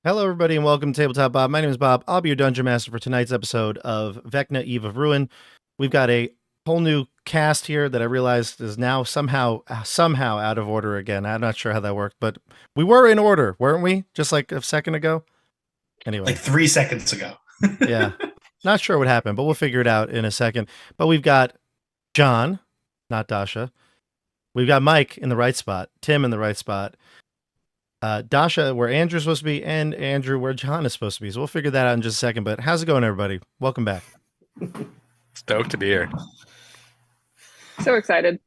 Hello, everybody, and welcome to Tabletop Bob. My name is Bob. I'll be your Dungeon Master for tonight's episode of Vecna, Eve of Ruin. We've got a whole new cast here that I realized is now somehow out of order again. I'm not sure how that worked, but we were in order, weren't we? Just like a second ago? Anyway. Like 3 seconds ago. Yeah. Not sure what happened, but we'll figure it out in a second. But we've got John, not Dasha. We've got Mike in the right spot, Tim in the right spot. Dasha where Andrew's supposed to be, and Andrew where John is supposed to be. So we'll figure that out in just a second. But how's it going, everybody? Welcome back. Stoked to be here. So excited.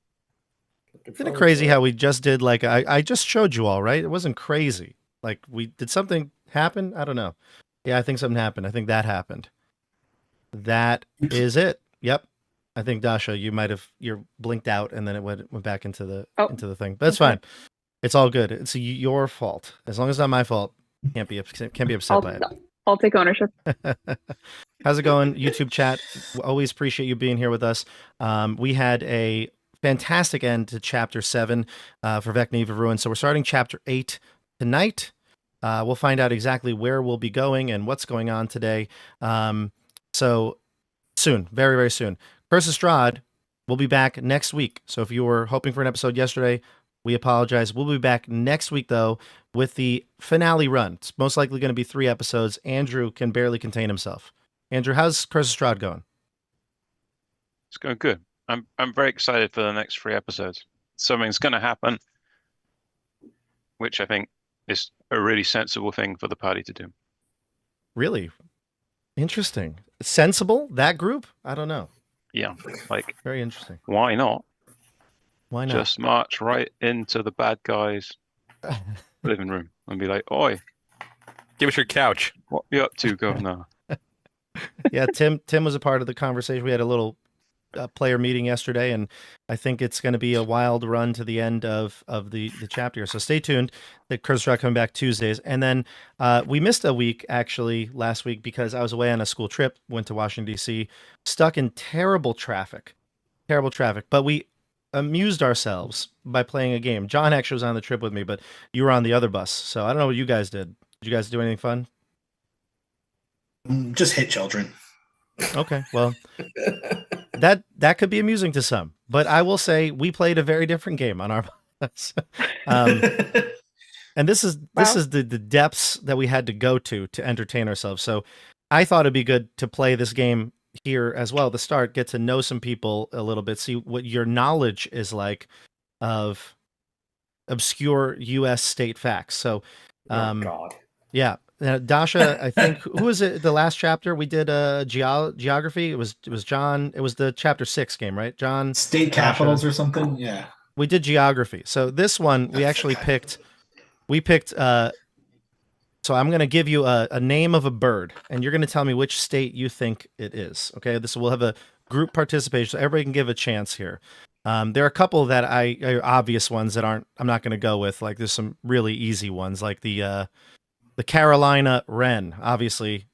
Isn't it crazy how we just did like I just showed you all, right? It wasn't crazy. Like did something happen? I don't know. Yeah, I think something happened. I think that happened. That is it. Yep. I think Dasha, you're blinked out and then it went back into the thing. But it's fine. It's all good. It's your fault. As long as it's not my fault, can't be upset by it. I'll take ownership. How's it going, YouTube chat? Always appreciate you being here with us. We had a fantastic end to Chapter 7 for Vecna, Eve of Ruin. So we're starting Chapter 8 tonight. We'll find out exactly where we'll be going and what's going on today. So soon, very, very soon. Curse of Strahd will be back next week. So if you were hoping for an episode yesterday, we apologize. We'll be back next week, though, with the finale run. It's most likely going to be 3 episodes. Andrew can barely contain himself. Andrew, how's Curse of Strahd going? It's going good. I'm very excited for the next 3 episodes. Something's going to happen, which I think is a really sensible thing for the party to do. Really? Interesting. Sensible? That group? I don't know. Yeah, like very interesting. Why not? Why not? Just march right into the bad guys' living room and be like, "Oi, give us your couch. What are you up to, Governor?" Yeah, Tim was a part of the conversation. We had a little player meeting yesterday, and I think it's going to be a wild run to the end of the chapter. So stay tuned. The Curse of Strahd coming back Tuesdays, and then we missed a week actually last week because I was away on a school trip. Went to Washington D.C. Stuck in terrible traffic. But we amused ourselves by playing a game. John actually was on the trip with me, but you were on the other bus. So I don't know what you guys did. Did you guys do anything fun? Just hit children. Okay, well, that could be amusing to some, but I will say we played a very different game on our bus. And this is the depths that we had to go to entertain ourselves. So I thought it'd be good to play this game here as well. To start, get to know some people a little bit, see what your knowledge is like of obscure U.S. state facts. So, God. Yeah. Dasha, I think, who was it? The last chapter we did geography. It was John. It was the chapter 6 game, right? John. State capitals or something. Yeah. We did geography. So this one we actually picked. We picked. So I'm going to give you a name of a bird, and you're going to tell me which state you think it is. Okay. We'll have a group participation, so everybody can give a chance here. There are a couple that are obvious ones that I'm not going to go with. Like there's some really easy ones, like the Carolina wren, obviously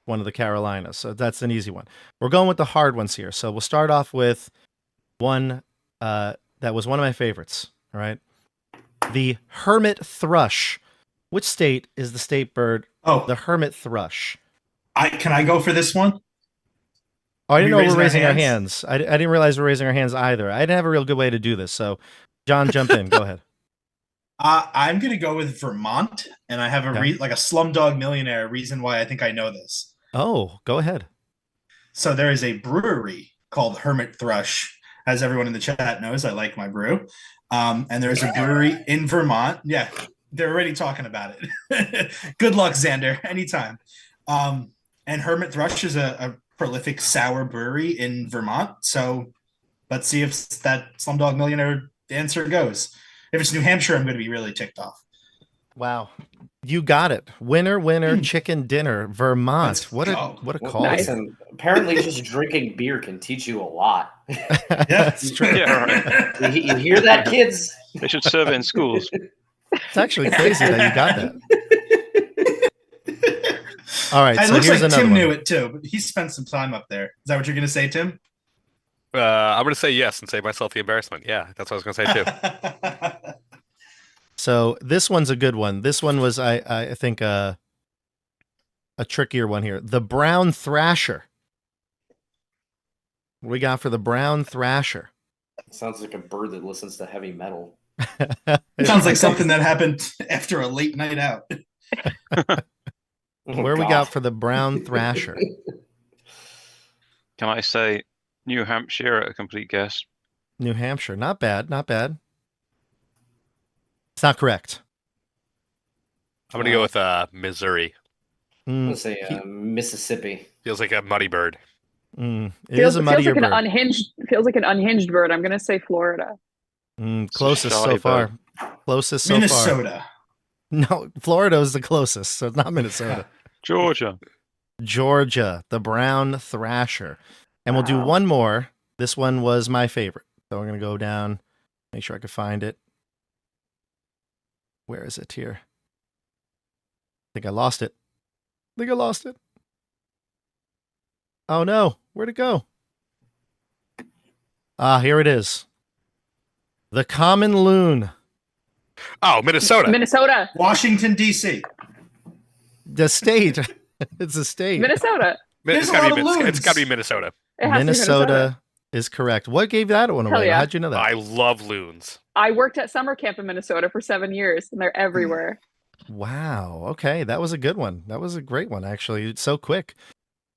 one of the Carolinas. So that's an easy one. We're going with the hard ones here. So we'll start off with one that was one of my favorites. All right. The hermit thrush. Which state is the state bird? Oh, the hermit thrush. Can I go for this one? Oh, I didn't know we were raising our hands. I didn't realize we were raising our hands either. I didn't have a real good way to do this. So John, jump in. Go ahead. I'm going to go with Vermont, and I have like a Slumdog Millionaire reason why I think I know this. Oh, go ahead. So there is a brewery called Hermit Thrush. As everyone in the chat knows, I like my brew. And there's a brewery in Vermont. Yeah, they're already talking about it. Good luck, Xander. Anytime. And Hermit Thrush is a prolific sour brewery in Vermont. So let's see if that Slumdog Millionaire answer goes. If it's New Hampshire, I'm going to be really ticked off. Wow. You got it. Winner, chicken dinner, Vermont. What a call. Nice. And apparently just drinking beer can teach you a lot. Yeah, that's true. Yeah, right. You hear that, kids? They should serve it in schools. It's actually crazy that you got that. All right. It looks like Tim knew it too, but he spent some time up there. Is that what you're going to say, Tim? I'm going to say yes and save myself the embarrassment. Yeah, that's what I was going to say too. So this one's a good one. This one was, I think, a trickier one here. The brown thrasher. What do we got for the brown thrasher? Sounds like a bird that listens to heavy metal. Sounds like something that happened after a late night out. Oh, Where we God. got for the brown thrasher? Can I say New Hampshire at a complete guess? New Hampshire. Not bad. Not bad. It's not correct. I'm gonna go with Missouri. I'm Mm, gonna say Mississippi. Feels like a muddy bird. it Feels is a like muddier an bird. unhinged bird. I'm gonna say Florida. Closest shy so far. bird. Closest so far. Minnesota. No, Florida is the closest, so it's not Minnesota. Georgia. Georgia, the brown thrasher. And we'll do Wow. one more. This one was my favorite. So we're going to go down, make sure I can find it. Where is it here? I think I lost it. Oh no, where'd it go? Here it is. The common loon. Oh, Minnesota. Minnesota. Washington, D.C. The state. It's a state. Minnesota. There's It's a gotta lot be, of it's loons. gotta be Minnesota. It has to be Minnesota is correct. What gave that one Hell away? yeah. How'd you know that? I love loons. I worked at summer camp in Minnesota for 7 years, and they're everywhere. Wow. Okay, that was a good one. That was a great one, actually. It's so quick.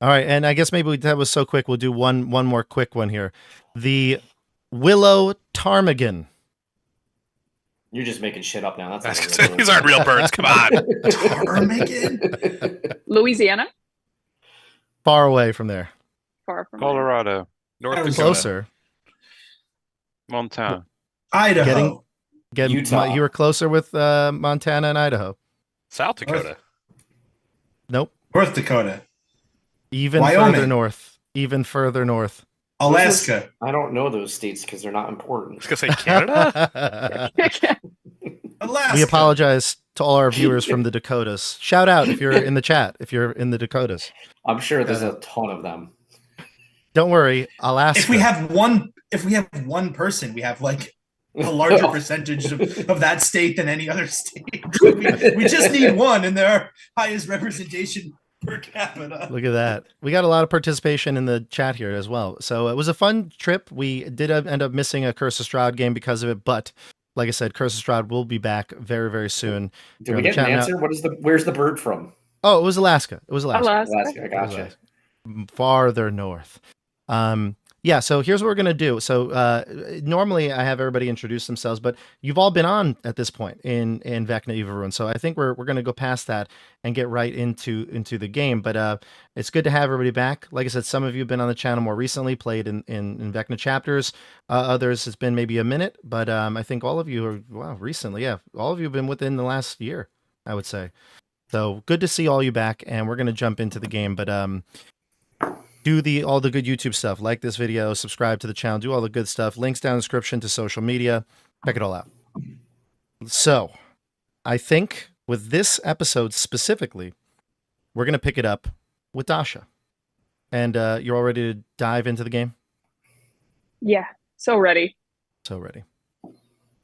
All right, and I guess maybe that was so quick. We'll do one more quick one here. The willow ptarmigan. You're just making shit up now. That's not a real These aren't real birds. Come on. bird. Louisiana. Far away from there. Far from there. Colorado. North Arizona. Dakota. Closer. Montana. Idaho. Utah. You were closer with Montana and Idaho. South Dakota. Nope. North Dakota. Even Wyoming. further north. Even further north. Alaska. I don't know those states because they're not important. I was gonna say Canada. Alaska. We apologize to all our viewers from the Dakotas. Shout out if you're in the chat, if you're in the Dakotas. I'm sure there's a ton of them. Don't worry, Alaska. If we have one person, we have like a larger percentage of that state than any other state. We just need one, and their highest representation per capita. Look at that. We got a lot of participation in the chat here as well. So it was a fun trip. We did end up missing a Curse of Strahd game because of it, but like I said, Curse of Strahd will be back very, very soon. Did we get an answer? Where's the bird from? Oh, it was Alaska. It was Alaska. Alaska. I gotcha. Alaska. Farther north. Yeah, so here's what we're going to do. So normally I have everybody introduce themselves, but you've all been on at this point in Vecna Eva Ruin. So I think we're going to go past that and get right into the game. But it's good to have everybody back. Like I said, some of you have been on the channel more recently, played in Vecna chapters. Others it's been maybe a minute, but I think all of you are, recently. Yeah, all of you have been within the last year, I would say. So good to see all you back, and we're going to jump into the game. But do all the good YouTube stuff, like this video, subscribe to the channel, do all the good stuff. Links down in the description to social media. Check it all out. So, I think with this episode specifically, we're going to pick it up with Dasha. And you're all ready to dive into the game? Yeah, so ready. So ready.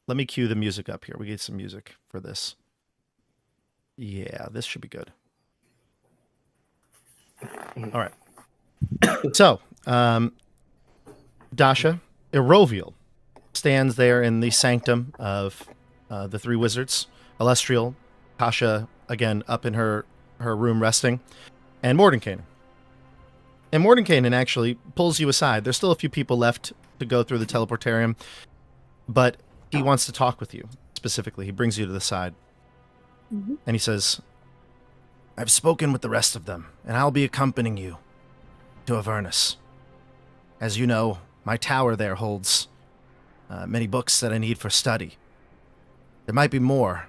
Let me cue the music up here. We get some music for this. Yeah, this should be good. All right. So, Dasha Eroviel stands there in the sanctum of the three wizards. Elestrial, Tasha, again, up in her room resting, and Mordenkainen. And Mordenkainen actually pulls you aside. There's still a few people left to go through the teleportarium, but he wants to talk with you specifically. He brings you to the side, and he says, I've spoken with the rest of them, and I'll be accompanying you to Avernus. As you know, my tower there holds many books that I need for study. There might be more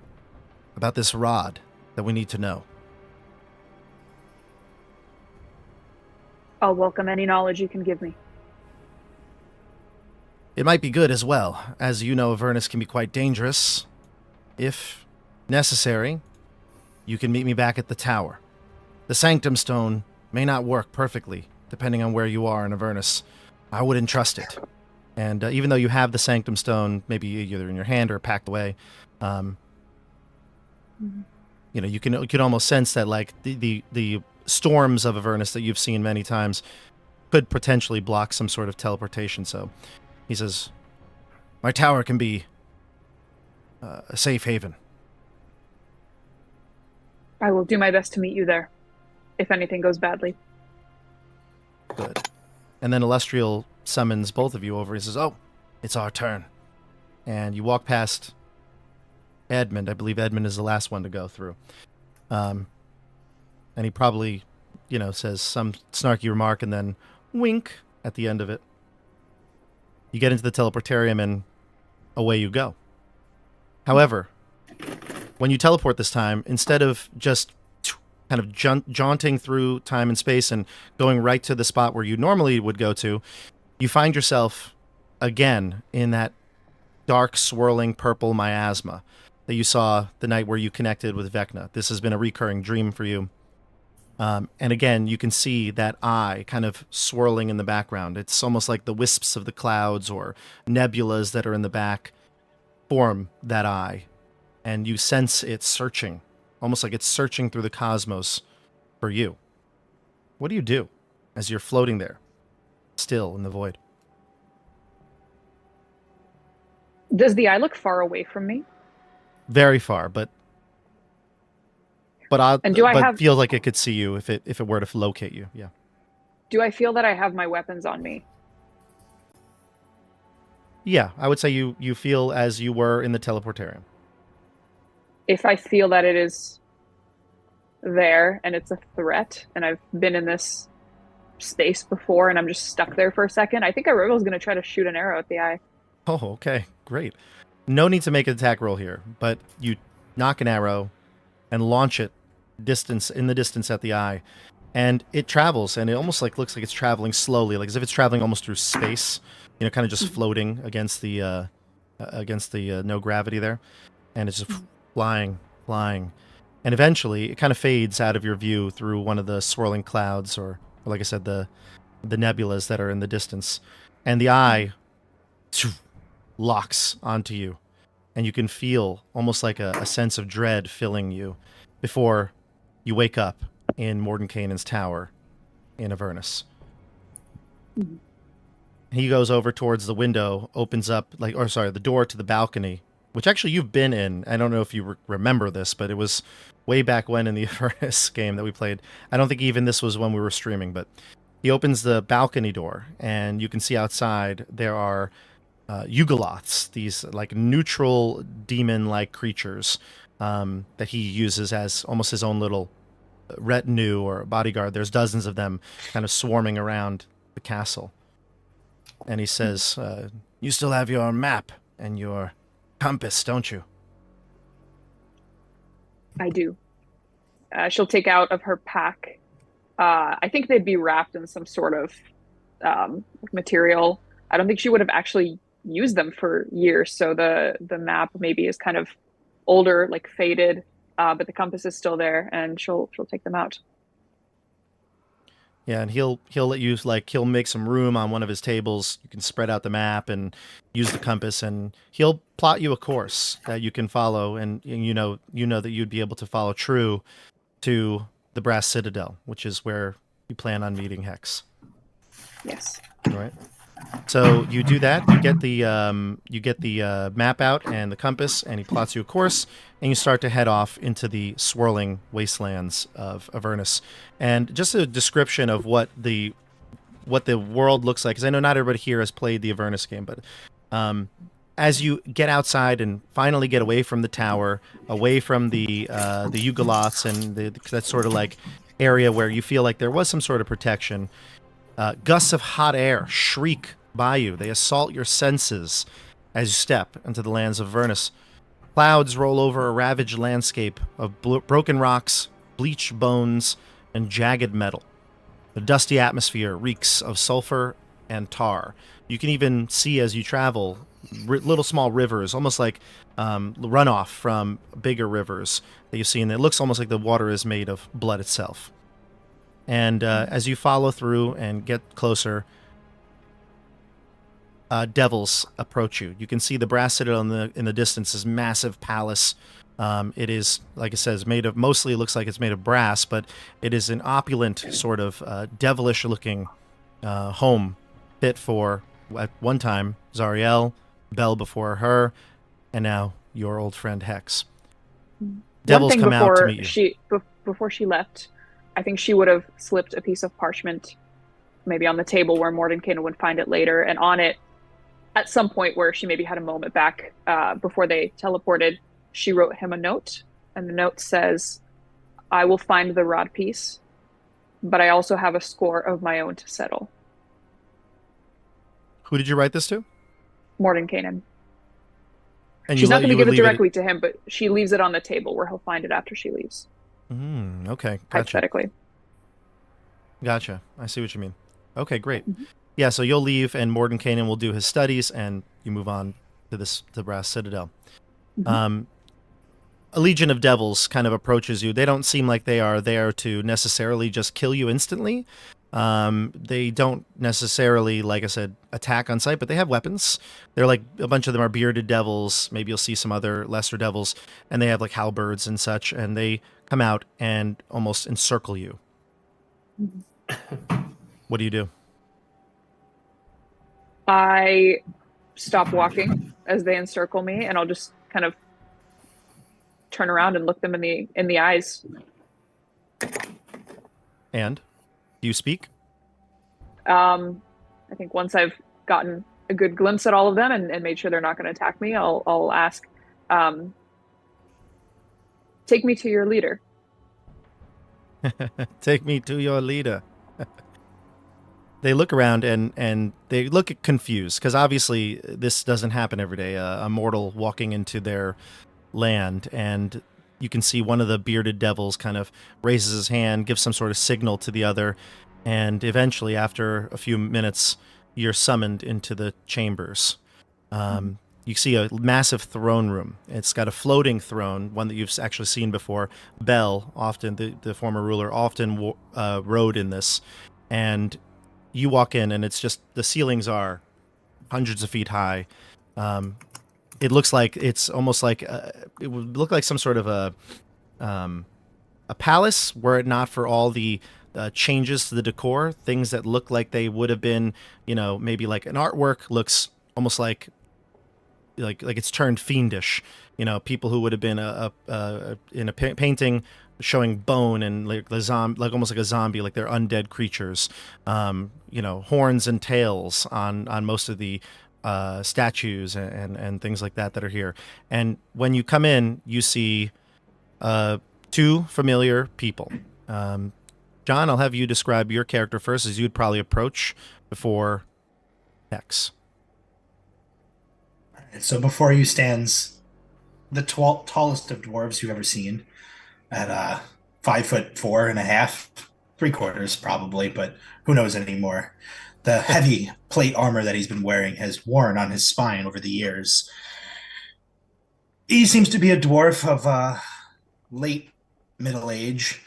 about this rod that we need to know. I'll welcome any knowledge you can give me. It might be good as well. As you know, Avernus can be quite dangerous. If necessary, you can meet me back at the tower. The Sanctum Stone may not work perfectly, depending on where you are in Avernus. I wouldn't trust it. And even though you have the Sanctum Stone, maybe either in your hand or packed away, you know, you can almost sense that like the storms of Avernus that you've seen many times could potentially block some sort of teleportation. So he says, my tower can be a safe haven. I will do my best to meet you there, if anything goes badly. Good. And then Illustrial summons both of you over. He says, oh, it's our turn. And you walk past Edmund. I believe Edmund is the last one to go through. And he probably, says some snarky remark and then wink at the end of it. You get into the teleportarium and away you go. However, when you teleport this time, instead of just kind of jaunting through time and space and going right to the spot where you normally would go to, you find yourself again in that dark, swirling purple miasma that you saw the night where you connected with Vecna. This has been a recurring dream for you. And again, you can see that eye kind of swirling in the background. It's almost like the wisps of the clouds or nebulas that are in the back form that eye. And you sense it searching, almost like it's searching through the cosmos for you. What do you do as you're floating there, still in the void? Does the eye look far away from me? Very far, but And do I have- feel like it could see you if it were to locate you. Yeah. Do I feel that I have my weapons on me? Yeah, I would say you feel as you were in the teleportarium. If I feel that it is there and it's a threat, and I've been in this space before and I'm just stuck there for a second, I think Aurelio's going to try to shoot an arrow at the eye. Oh, okay. Great. No need to make an attack roll here, but you knock an arrow and launch it in the distance at the eye. And it travels, and it almost looks like it's traveling slowly, like as if it's traveling almost through space, kind of just floating against the no gravity there. And it's just flying. And eventually it kind of fades out of your view through one of the swirling clouds or like I said, the nebulas that are in the distance. And the eye locks onto you. And you can feel almost like a sense of dread filling you before you wake up in Mordenkainen's tower in Avernus. Mm-hmm. He goes over towards the window, opens up, the door to the balcony, which actually you've been in. I don't know if you remember this, but it was way back when in the Avernus game that we played. I don't think even this was when we were streaming, but he opens the balcony door, and you can see outside there are Yugoloths, these like neutral demon-like creatures that he uses as almost his own little retinue or bodyguard. There's dozens of them kind of swarming around the castle. And he says, you still have your map and your compass, don't you? I do. She'll take out of her pack. I think they'd be wrapped in some sort of material. I don't think she would have actually used them for years. So the map maybe is kind of older, like faded, but the compass is still there, and she'll take them out. Yeah, and he'll let you he'll make some room on one of his tables. You can spread out the map and use the compass, and he'll plot you a course that you can follow, and you know that you'd be able to follow true to the Brass Citadel, which is where you plan on meeting Hex. Yes. All right. So you do that. You get the map out and the compass, and he plots you a course, and you start to head off into the swirling wastelands of Avernus. And just a description of what the world looks like, because I know not everybody here has played the Avernus game, but as you get outside and finally get away from the tower, away from the Yugoloths and that sort of like area where you feel like there was some sort of protection. Gusts of hot air shriek by you. They assault your senses as you step into the lands of Avernus. Clouds roll over a ravaged landscape of broken rocks, bleached bones, and jagged metal. The dusty atmosphere reeks of sulfur and tar. You can even see as you travel little small rivers, almost like runoff from bigger rivers that you see, and it looks almost like the water is made of blood itself. And as you follow through and get closer, devils approach you. You can see the Brass Citadel in the distance, this massive palace It is, like it says, made of, mostly looks like it's made of brass, but it is an opulent sort of devilish-looking home fit for, at one time, Zariel, Belle before her, and now your old friend Hex. Devils come out to meet you. Before she left, I think she would have slipped a piece of parchment maybe on the table where Mordenkainen would find it later, and on it, at some point where she maybe had a moment back before they teleported, she wrote him a note, and the note says, "I will find the rod piece, but I also have a score of my own to settle." Who did you write this to? Mordenkainen. And She's not going to give it directly to him, but she leaves it on the table where he'll find it after she leaves. Okay, gotcha. Hypothetically. Gotcha. I see what you mean. Okay, great. Yeah, so you'll leave, and Mordenkainen will do his studies, and you move on to the Brass Citadel. A legion of devils kind of approaches you. They don't seem like they are there to necessarily just kill you instantly. They don't necessarily, like I said, attack on sight, but they have weapons. They're like, a bunch of them are bearded devils. Maybe you'll see some other lesser devils, and they have like halberds and such, and they come out and almost encircle you. What do you do? I stop walking as they encircle me, and I'll just kind of turn around and look them in the eyes. And do you speak? I think once I've gotten a good glimpse at all of them and made sure they're not going to attack me, I'll ask, take me to your leader. Take me to your leader. They look around and they look confused, because obviously this doesn't happen every day. A mortal walking into their land, and you can see one of the bearded devils kind of raises his hand, gives some sort of signal to the other, and eventually, after a few minutes, you're summoned into the chambers. You see a massive throne room. It's got a floating throne, one that you've actually seen before. Belle, often the former ruler, often rode in this, and you walk in, and it's just, the ceilings are hundreds of feet high. It looks like it's almost like it would look like some sort of a palace, were it not for all the changes to the decor. Things that look like they would have been, maybe like an artwork looks almost like it's turned fiendish. People who would have been in a painting showing bone and like almost like a zombie, like they're undead creatures. Horns and tails on most of the statues and things like that are here. And when you come in, you see two familiar people. John, I'll have you describe your character first, as you'd probably approach before Hex. So before you stands the tallest of dwarves you've ever seen, at 5'4.5", 3/4 probably, but who knows anymore. The heavy plate armor that he's been wearing has worn on his spine over the years. He seems to be a dwarf of late middle age,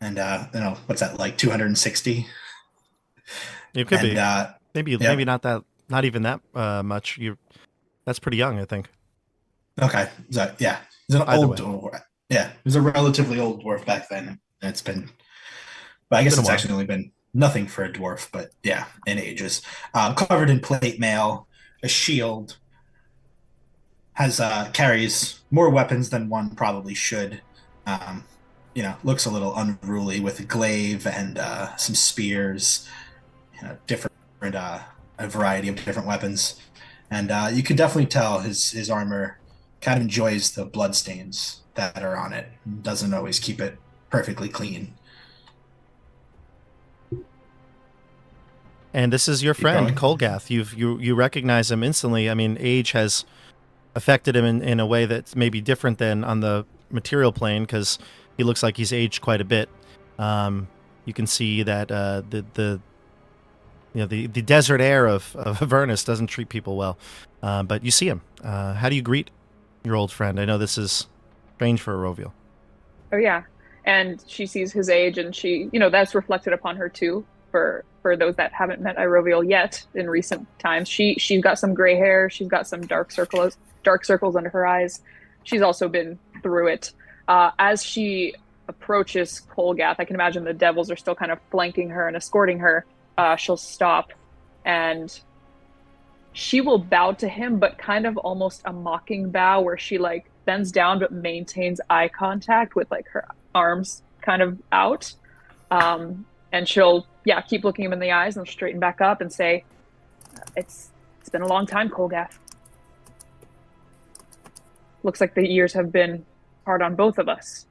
and what's that, like 260? It could be. Maybe not even that much. That's pretty young, I think. Okay. He's an old dwarf. Yeah, he was a relatively old dwarf back then. But I guess it's actually only been nothing for a dwarf, but yeah, in ages. Covered in plate mail, a shield, carries more weapons than one probably should. Looks a little unruly with a glaive and some spears, a variety of different weapons. And you could definitely tell his armor kind of enjoys the bloodstains that are on it. Doesn't always keep it perfectly clean. And this is your friend, Kolgath. You recognize him instantly. I mean, age has affected him in a way that's maybe different than on the material plane, because he looks like he's aged quite a bit. You can see that the desert air of Avernus doesn't treat people well. But you see him. How do you greet your old friend? I know this is strange for a Roviel. Oh yeah, and she sees his age, and she, that's reflected upon her too. For those that haven't met Iroviel yet in recent times, she's got some gray hair. She's got some dark circles under her eyes. She's also been through it. As she approaches Kolgath, I can imagine the devils are still kind of flanking her and escorting her. She'll stop, and she will bow to him, but kind of almost a mocking bow where she like bends down but maintains eye contact with like her arms kind of out. And she'll keep looking him in the eyes and straighten back up and say, it's been a long time, Kolgath. Looks like the years have been hard on both of us.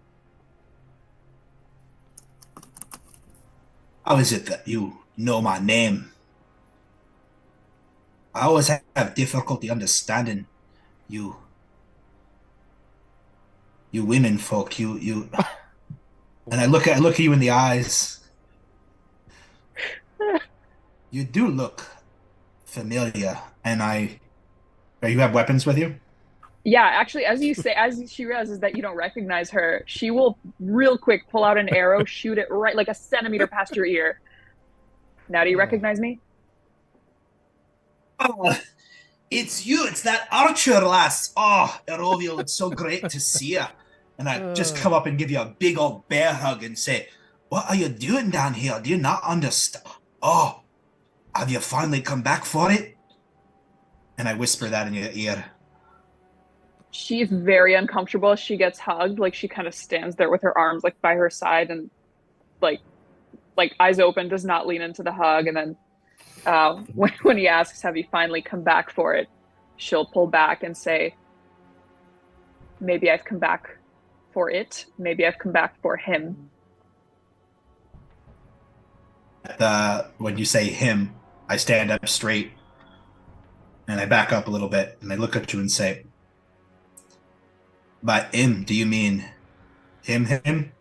How is it that you know my name? I always have difficulty understanding you women folk. You and I look at you in the eyes. You do look familiar, and you have weapons with you? Yeah, actually, as she realizes that you don't recognize her, she will real quick pull out an arrow, shoot it right like a centimeter past your ear. Now, do you recognize me? Oh, it's you. It's that archer lass. Oh, Erovio, it's so great to see you. And I just come up and give you a big old bear hug and say, what are you doing down here? Do you not understand? Oh, have you finally come back for it? And I whisper that in your ear. She's very uncomfortable as she gets hugged. Like, she kind of stands there with her arms like by her side and like eyes open, does not lean into the hug. And then when he asks, have you finally come back for it? She'll pull back and say, maybe I've come back for it. Maybe I've come back for him. When you say him, I stand up straight and I back up a little bit and I look at you and say, by him, do you mean him?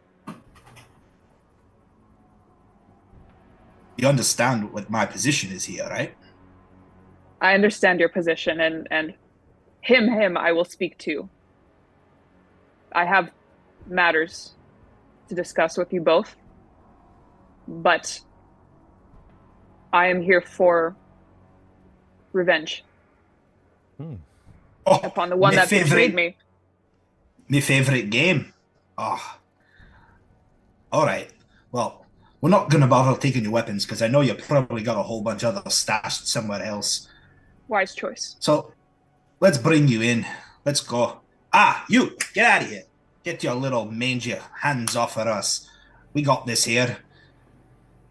You understand what my position is here, right? I understand your position, and him I will speak to. I have matters to discuss with you both, but I am here for revenge upon the one that betrayed me. My favorite game. Oh. All right. Well, we're not going to bother taking your weapons because I know you probably got a whole bunch of others stashed somewhere else. Wise choice. So let's bring you in. Let's go. You, get out of here. Get your little mangy hands off of us. We got this here.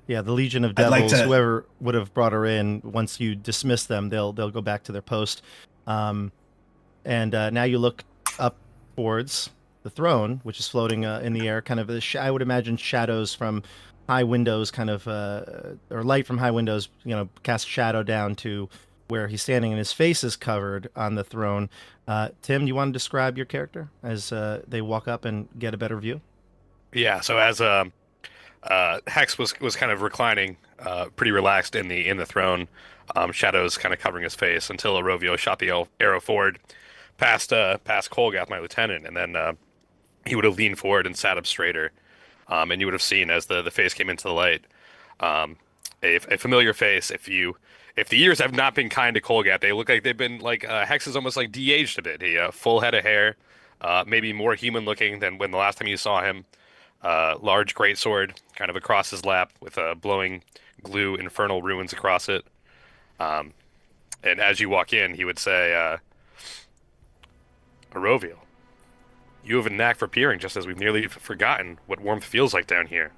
Yeah, the Legion of Devils, whoever would have brought her in, once you dismiss them, they'll go back to their post. And now you look up towards the throne, which is floating in the air, kind of, I would imagine shadows from high windows, kind of, or light from high windows, cast shadow down to where he's standing, and his face is covered on the throne. Tim, you want to describe your character as they walk up and get a better view? Yeah, so as Hex was kind of reclining, pretty relaxed in the throne, shadows kind of covering his face until Arovio shot the arrow forward past Kolgath, my lieutenant, and then he would have leaned forward and sat up straighter, and you would have seen as the face came into the light, a familiar face. If the years have not been kind to Kolgath, they look like they've been like Hex is almost like de-aged a bit. He full head of hair, maybe more human looking than when the last time you saw him. Large greatsword kind of across his lap with blowing glue infernal runes across it. And as you walk in, he would say, Arovio, you have a knack for peering just as we've nearly forgotten what warmth feels like down here.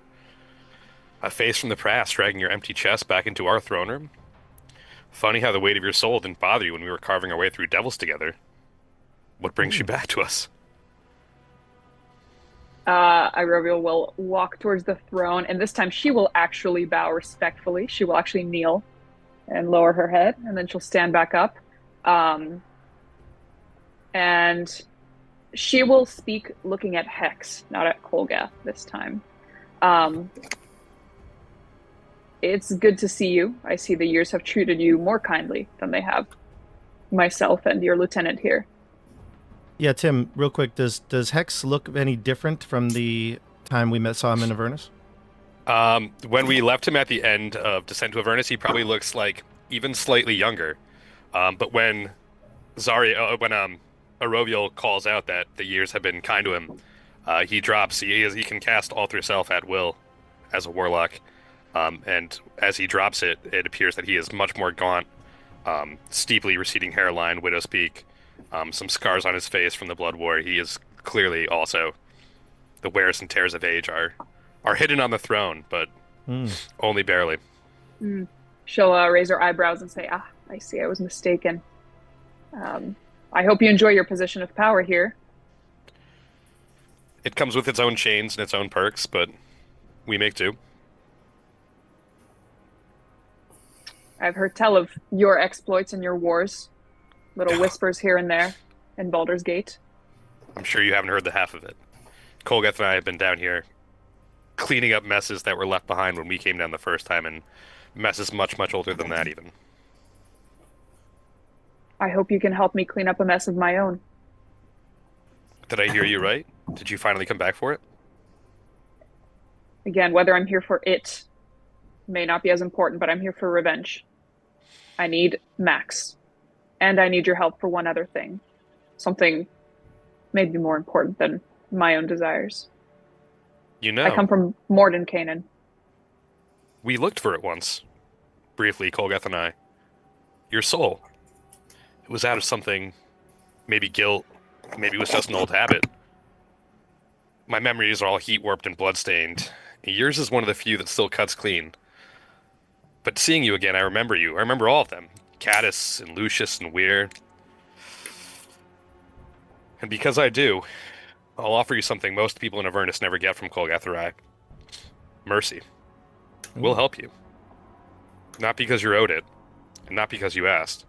A face from the past dragging your empty chest back into our throne room. Funny how the weight of your soul didn't bother you when we were carving our way through devils together. What brings you back to us? Irovia will walk towards the throne, and this time she will actually bow respectfully. She will actually kneel and lower her head, and then she'll stand back up. And she will speak looking at Hex, not at Kolgath this time. It's good to see you. I see the years have treated you more kindly than they have myself and your lieutenant here. Yeah, Tim, real quick, does Hex look any different from the time we saw him in Avernus? When we left him at the end of Descent to Avernus, he probably looks like even slightly younger. But when Aroviel calls out that the years have been kind to him. He drops. He can cast Alter Self at will as a warlock, and as he drops it, it appears that he is much more gaunt, steeply receding hairline, widow's peak, some scars on his face from the blood war. He is clearly also the wears and tears of age are hidden on the throne, but only barely. She'll raise her eyebrows and say, I see, I was mistaken. I hope you enjoy your position of power here. It comes with its own chains and its own perks, but we make do. I've heard tell of your exploits and your wars. Little whispers here and there in Baldur's Gate. I'm sure you haven't heard the half of it. Kolgeth and I have been down here cleaning up messes that were left behind when we came down the first time, and messes much, much older than that even. I hope you can help me clean up a mess of my own. Did I hear you right? Did you finally come back for it? Again, whether I'm here for it may not be as important, but I'm here for revenge. I need Max. And I need your help for one other thing. Something maybe more important than my own desires. You know, I come from Morden, Canaan. we looked for it once. Briefly, Kolgeth and I. Your soul. It was out of something, maybe guilt, maybe it was just an old habit. My memories are all heat-warped and blood-stained. Yours is one of the few that still cuts clean. But seeing you again, I remember you. I remember all of them. Caddis and Lucius and Weir. And because I do, I'll offer you something most people in Avernus never get from Kolgeth or I. Mercy. We'll help you. Not because you're owed it, and not because you asked.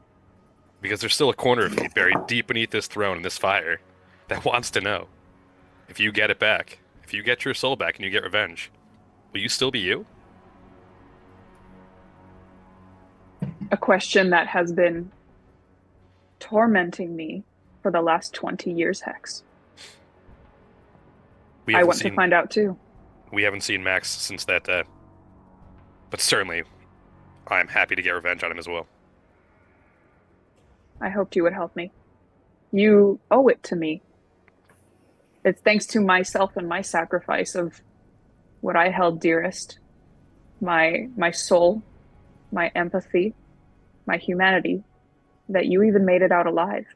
Because there's still a corner of you buried deep beneath this throne and this fire that wants to know. If you get it back, if you get your soul back and you get revenge, will you still be you? A question that has been tormenting me for the last 20 years, Hex. I want to find out too. We haven't seen Max since that day. But certainly, I'm happy to get revenge on him as well. I hoped you would help me. You owe it to me. It's thanks to myself and my sacrifice of what I held dearest. My soul, my empathy, my humanity, that you even made it out alive.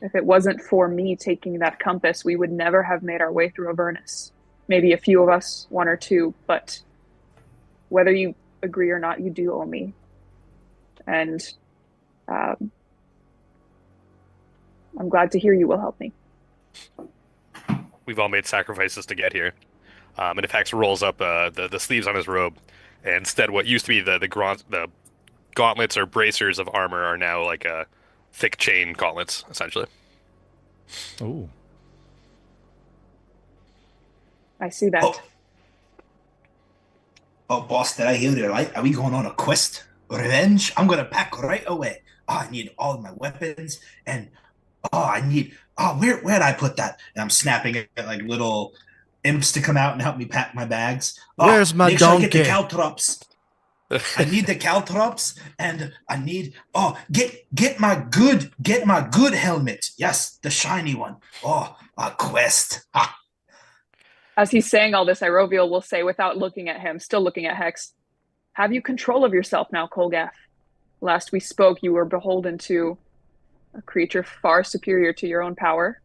If it wasn't for me taking that compass, we would never have made our way through Avernus. Maybe a few of us, one or two, but whether you agree or not, you do owe me. And I'm glad to hear you will help me. We've all made sacrifices to get here. And if Hex rolls up the sleeves on his robe, and instead what used to be the gauntlets or bracers of armor are now like thick chain gauntlets, essentially. Ooh. I see that. Oh, boss, did I hear you right? Are we going on a quest? Revenge? I'm going to pack right away. Oh, I need all of my weapons, and where'd I put that? And I'm snapping at like little imps to come out and help me pack my bags. Oh, Where's my make sure I donkey? get the caltrops. I need the caltrops, and I need get my good helmet. Yes, the shiny one. Oh, a quest. Ah. As he's saying all this, Iroviel will say, without looking at him, still looking at Hex, have you control of yourself now, Kolgeth? Last we spoke, you were beholden to a creature far superior to your own power.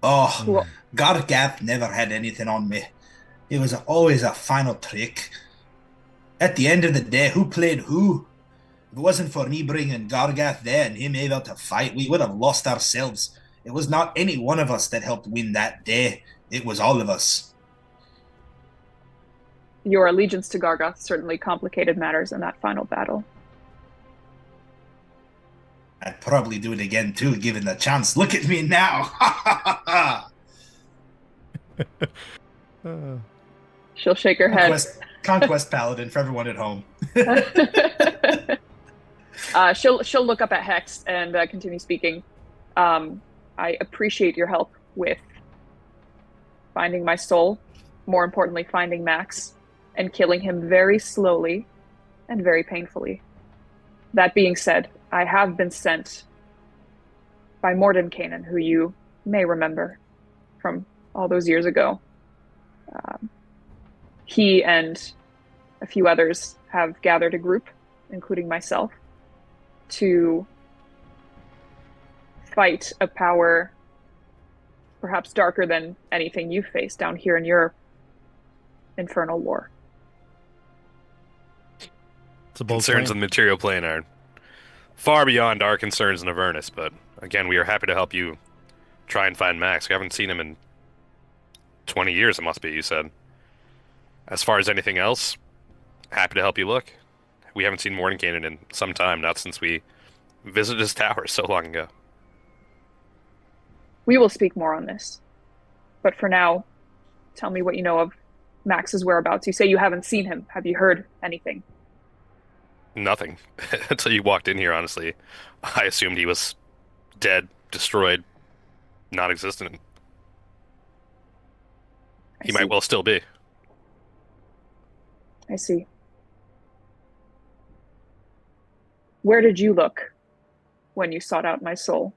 Oh, Gargath never had anything on me. It was always a final trick. At the end of the day, who played who? If it wasn't for me bringing Gargath there and him able to fight, we would have lost ourselves. It was not any one of us that helped win that day. It was all of us. Your allegiance to Gargath certainly complicated matters in that final battle. I'd probably do it again too, given the chance. Look at me now. She'll shake her head. Conquest Paladin for everyone at home. She'll look up at Hex and continue speaking. I appreciate your help with finding my soul, more importantly, finding Max, and killing him very slowly and very painfully. That being said, I have been sent by Mordenkainen, who you may remember from all those years ago. He and a few others have gathered a group, including myself, to fight a power perhaps darker than anything you've faced down here in your infernal war. It's a bold Concerns claim. in the material plane are far beyond our concerns in Avernus, but again, we are happy to help you try and find Max. We haven't seen him in 20 years, it must be, you said. As far as anything else, happy to help you look. We haven't seen Mordenkainen in some time, not since we visited his tower so long ago. We will speak more on this. But for now, tell me what you know of Max's whereabouts. You say you haven't seen him. Have you heard anything? Nothing. Until you walked in here, honestly. I assumed he was dead, destroyed, non-existent. He might well still be. I see. Where did you look when you sought out my soul?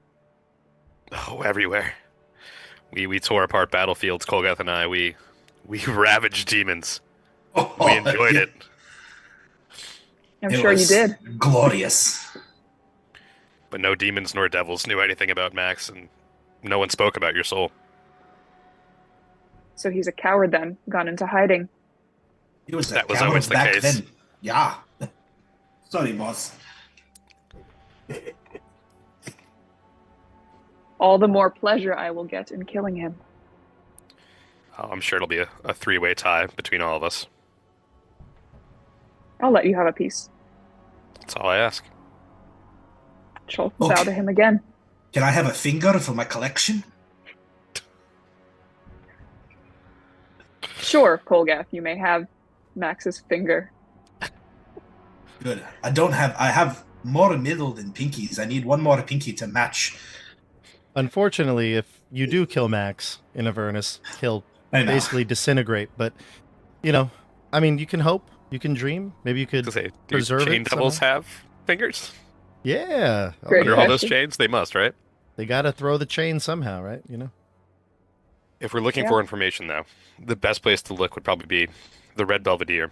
Oh, everywhere. We tore apart battlefields, Kolgath and I. We ravaged demons. We enjoyed it. I'm sure you did. Glorious. But no demons nor devils knew anything about Max, and no one spoke about your soul. So he's a coward then, gone into hiding. He was That was always the case. then. Yeah. Sorry, boss. All the more pleasure I will get in killing him. Oh, I'm sure it'll be a three-way tie between all of us. I'll let you have a piece. That's all I ask. She'll Okay. bow to him again. Can I have a finger for my collection? Sure, Kolgath, you may have Max's finger. Good. I have more middle than pinkies. I need one more pinky to match. Unfortunately, if you do kill Max in Avernus, he'll I know. basically disintegrate. But, I mean, you can hope. You can dream. Maybe you could To say, do preserve chain it devils somehow? have fingers? Yeah. Great Under all those question. chains? They must, right? They got to throw the chain somehow, right? If we're looking Yeah. for information, though, the best place to look would probably be the Red Belvedere.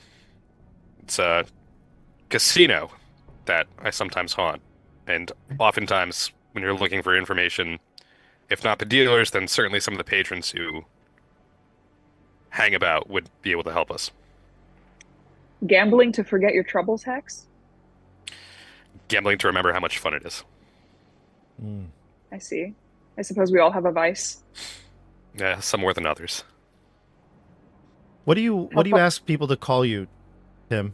It's a casino that I sometimes haunt. And oftentimes, when you're looking for information, if not the dealers, then certainly some of the patrons who hang about would be able to help us. Gambling to forget your troubles, Hex? Gambling to remember how much fun it is. Mm. I see. I suppose we all have a vice. Yeah, some more than others. What do you ask people to call you, Tim?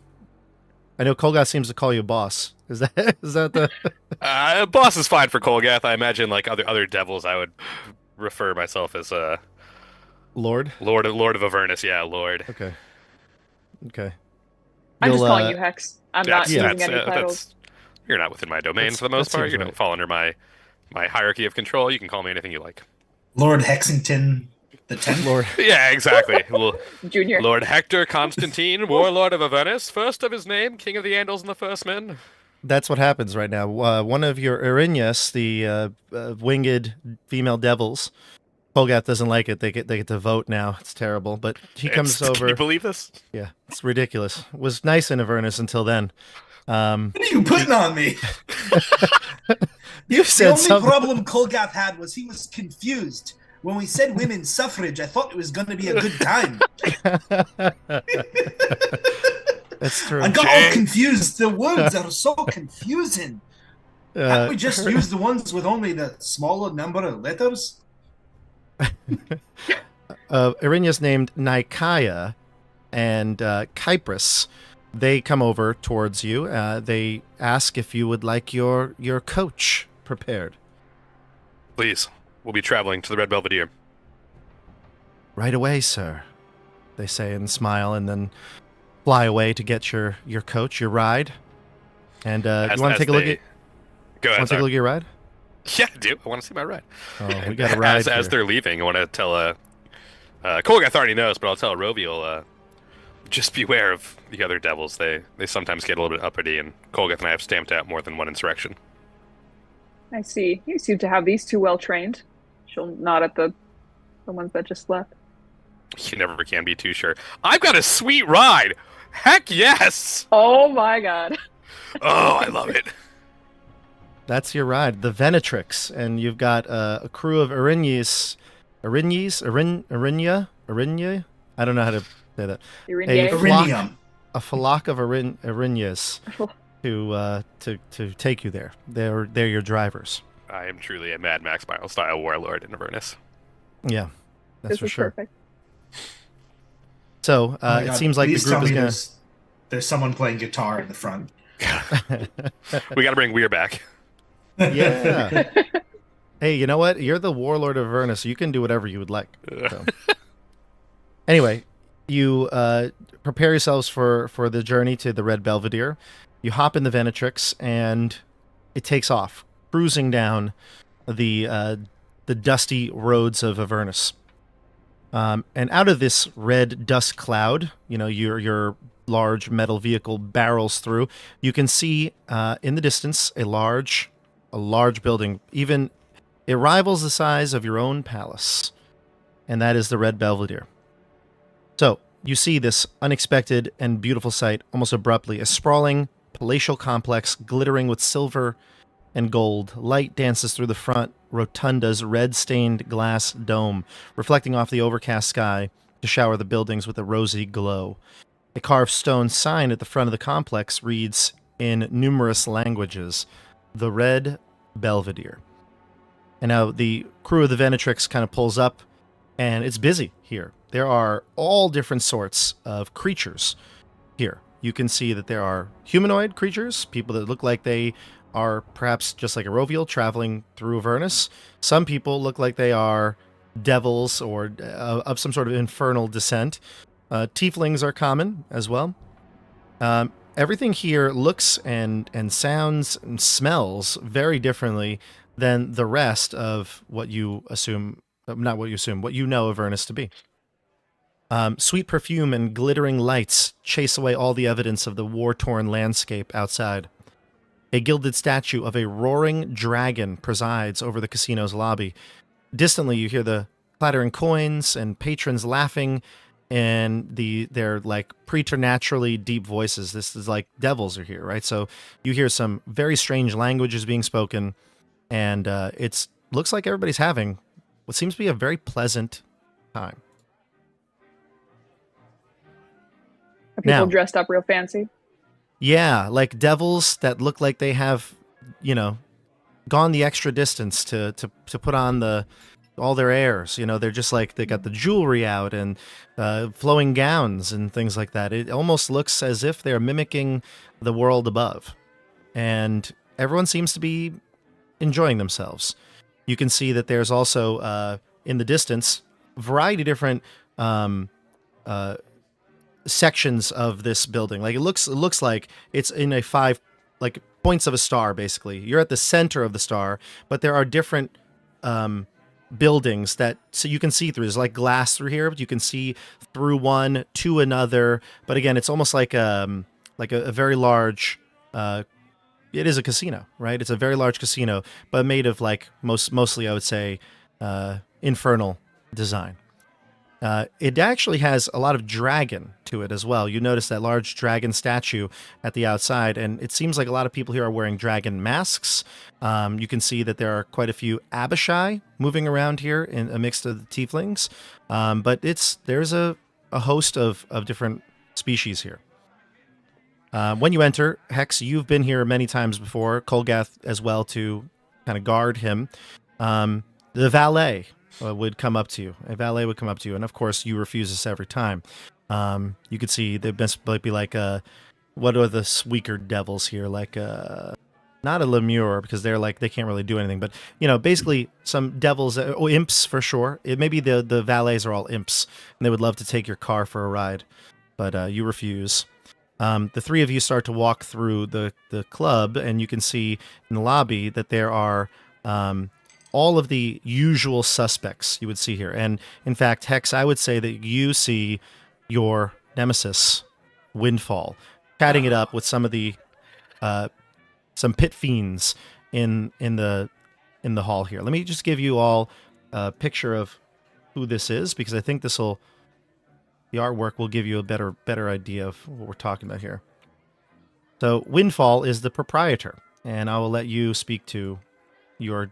I know Kolgath seems to call you boss. Is that the Boss is fine for Kolgath. I imagine, like other devils, I would refer myself as Lord? Lord of Avernus. Yeah, Lord. Okay. I'm just You'll, calling you Hex. I'm not using any titles. You're not within my domain That's- for the most that part. seems You don't right. fall under my hierarchy of control. You can call me anything you like. Lord Hexington the 10th. Lord. Yeah, exactly. Junior. Lord Hector Constantine, warlord of Avernus, first of his name, king of the Andals and the First Men. That's what happens right now. One of your Erinyes, the winged female devils, Kolgath doesn't like it. They get to vote now. It's terrible. But he comes Can over. you believe this? Yeah, it's ridiculous. It was nice in Avernus until then. What are you putting on me? You The said only something. problem Kolgath had was he was confused. When we said women's suffrage, I thought it was going to be a good time. That's true. I got all confused. The words are so confusing. Can't we just use the ones with only the smaller number of letters? Erinyes named Nikaia and Kypris. They come over towards you. They ask if you would like your coach prepared. Please, we'll be traveling to the Red Belvedere. Right away, sir, they say and smile, and then fly away to get your coach, your ride. And you want to take a look at? Go ahead. Want to take a look at your ride? Yeah, I do. I want to see my ride. Oh, we got a ride. As here. they're leaving, I want to tell Kolgath already knows, but I'll tell Roviel, just beware of the other devils. They sometimes get a little bit uppity, and Kolgath and I have stamped out more than one insurrection. I see. You seem to have these two well trained. She'll nod at the ones that just left. You never can be too sure. I've got a sweet ride. Heck yes! Oh my god. Oh, I love it. That's your ride, the Venetrix, and you've got a crew of Arinyas. Arinya? I don't know how to say that. Irinye? Iridium. A flock of Arinyas to take you there. They're your drivers. I am truly a Mad Max style warlord in Avernus. Yeah, that's This for is sure. perfect. So Oh my it God, seems like the please group tell is me gonna. there's someone playing guitar in the front. We got to bring Weir back. Yeah. Hey, you know what? You're the warlord of Avernus. You can do whatever you would like. So. Anyway, you prepare yourselves for the journey to the Red Belvedere. You hop in the Venetrix, and it takes off, cruising down the dusty roads of Avernus. And out of this red dust cloud, your large metal vehicle barrels through. You can see in the distance a large building. Even it rivals the size of your own palace, and that is the Red Belvedere. So you see this unexpected and beautiful sight almost abruptly, a sprawling palatial complex glittering with silver and gold. Light dances through the front rotunda's red-stained glass dome, reflecting off the overcast sky to shower the buildings with a rosy glow. A carved stone sign at the front of the complex reads in numerous languages, "The Red Belvedere." And now the crew of the Venetrix kind of pulls up, and it's busy here. There are all different sorts of creatures here. You can see that there are humanoid creatures, people that look like they are perhaps just like a Rovial traveling through Avernus. Some people look like they are devils or of some sort of infernal descent. Tieflings are common as well. Everything here looks and sounds and smells very differently than the rest of what you assume, not what you assume, what you know Avernus to be. Sweet perfume and glittering lights chase away all the evidence of the war-torn landscape outside. A gilded statue of a roaring dragon presides over the casino's lobby. Distantly, you hear the clattering coins and patrons laughing, and their like preternaturally deep voices. This is like devils are here, right? So you hear some very strange languages being spoken, and it looks like everybody's having what seems to be a very pleasant time. Are people Now- dressed up real fancy? Yeah, like devils that look like they have, gone the extra distance to put on all their airs. They're just like they got the jewelry out and flowing gowns and things like that. It almost looks as if they're mimicking the world above, and everyone seems to be enjoying themselves. You can see that there's also in the distance a variety of different sections of this building. Like it looks like it's in a 5 like points of a star. Basically, you're at the center of the star, but there are different buildings that so you can see through. There's like glass through here, but you can see through one to another. But again, it's almost like a very large. It is a casino, right? It's a very large casino, but made of like mostly I would say infernal design. It actually has a lot of dragon to it as well. You notice that large dragon statue at the outside, and it seems like a lot of people here are wearing dragon masks. You can see that there are quite a few Abishai moving around here in a mix of the tieflings, but there's a host of different species here. When you enter, Hex, you've been here many times before, Kolgath as well to kind of guard him. The valet would come up to you. A valet would come up to you, and of course, you refuse this every time. You could see they might be like what are the weaker devils here? Like not a lemure because they can't really do anything, but basically some devils, imps for sure. Maybe the valets are all imps, and they would love to take your car for a ride, but you refuse. The three of you start to walk through the club, and you can see in the lobby that there are all of the usual suspects you would see here. And in fact, Hex, I would say that you see your nemesis, Windfall, chatting it up with some of the some pit fiends in the in the hall here. Let me just give you all a picture of who this is, because I think the artwork will give you a better idea of what we're talking about here. So Windfall is the proprietor, and I will let you speak to your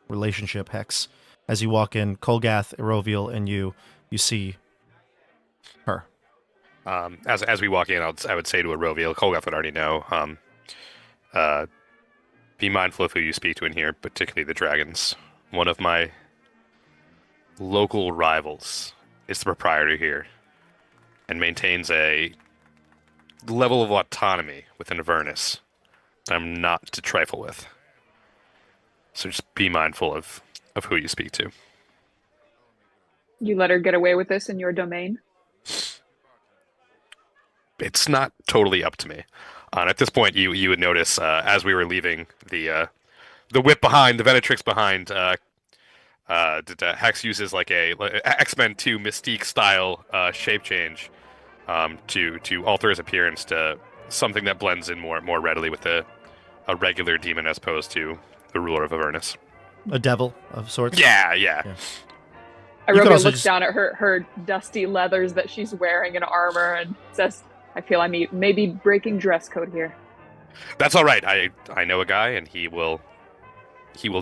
relationship, Hex. As you walk in, Kolgath, Eroviel, and you see her. As we walk in, I would say to Eroviel, Kolgath would already know. Be mindful of who you speak to in here, particularly the dragons. One of my local rivals is the proprietor here, and maintains a level of autonomy within Avernus that I'm not to trifle with. So just be mindful of who you speak to. You let her get away with this in your domain? It's not totally up to me. And at this point, you would notice as we were leaving the whip behind, the Venatrix behind, Hex uses like a X-Men 2 Mystique style shape change to alter his appearance to something that blends in more readily with a regular demon as opposed to the ruler of Avernus. A devil of sorts? Yeah. Irovia looks down at her dusty leathers that she's wearing and armor and says, I feel I may be breaking dress code here. That's all right. I know a guy, and he will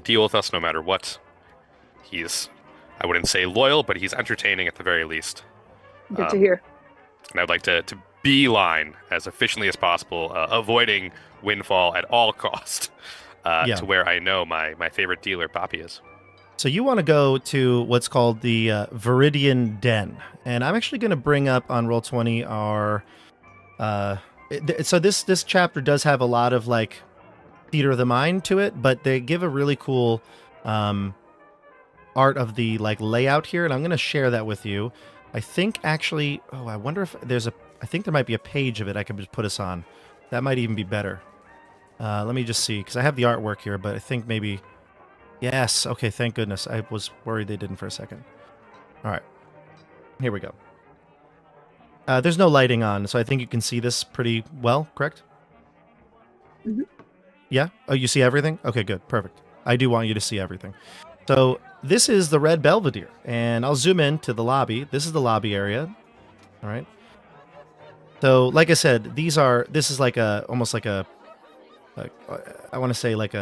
deal with us no matter what. He's, I wouldn't say loyal, but he's entertaining at the very least. Good to hear. And I'd like to beeline as efficiently as possible, avoiding Windfall at all cost, to where I know my favorite dealer, Poppy, is. So you want to go to what's called the Viridian Den. And I'm actually going to bring up on Roll20 our... so this chapter does have a lot of, like, theater of the mind to it, but they give a really cool art of the, like, layout here, and I'm going to share that with you. I think, actually... Oh, I wonder if there's a... I think there might be a page of it I could just put us on. That might even be better. Let me just see, because I have the artwork here, but I think maybe... Yes, okay, thank goodness. I was worried they didn't for a second. All right. Here we go. There's no lighting on, so I think you can see this pretty well, correct? Mm-hmm. Yeah? Oh, you see everything? Okay, good. Perfect. I do want you to see everything. So this is the Red Belvedere, and I'll zoom in to the lobby. This is the lobby area. All right. So, like I said, this is like almost like I want to say like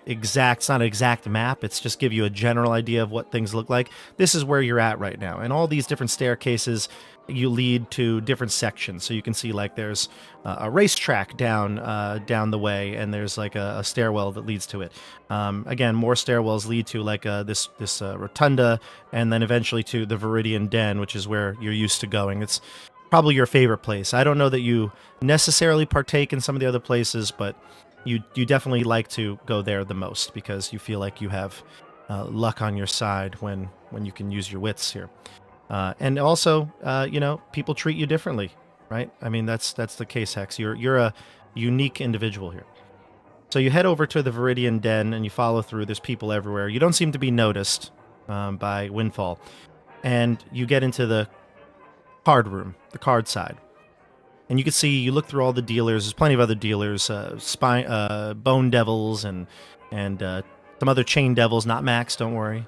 it's not an exact map. It's just give you a general idea of what things look like. This is where you're at right now. And all these different staircases, you lead to different sections. So you can see like there's a racetrack down the way, and there's like a stairwell that leads to it. Again, more stairwells lead to like this rotunda, and then eventually to the Viridian Den, which is where you're used to going. It's probably your favorite place. I don't know that you necessarily partake in some of the other places, but you definitely like to go there the most because you feel like you have luck on your side when you can use your wits here. And also, people treat you differently, right? I mean, that's the case, Hex. You're a unique individual here. So you head over to the Viridian Den and you follow through. There's people everywhere. You don't seem to be noticed by Windfall. And you get into the card room, the card side. And you can see, you look through all the dealers. There's plenty of other dealers, Bone Devils and some other Chain Devils, not Max, don't worry.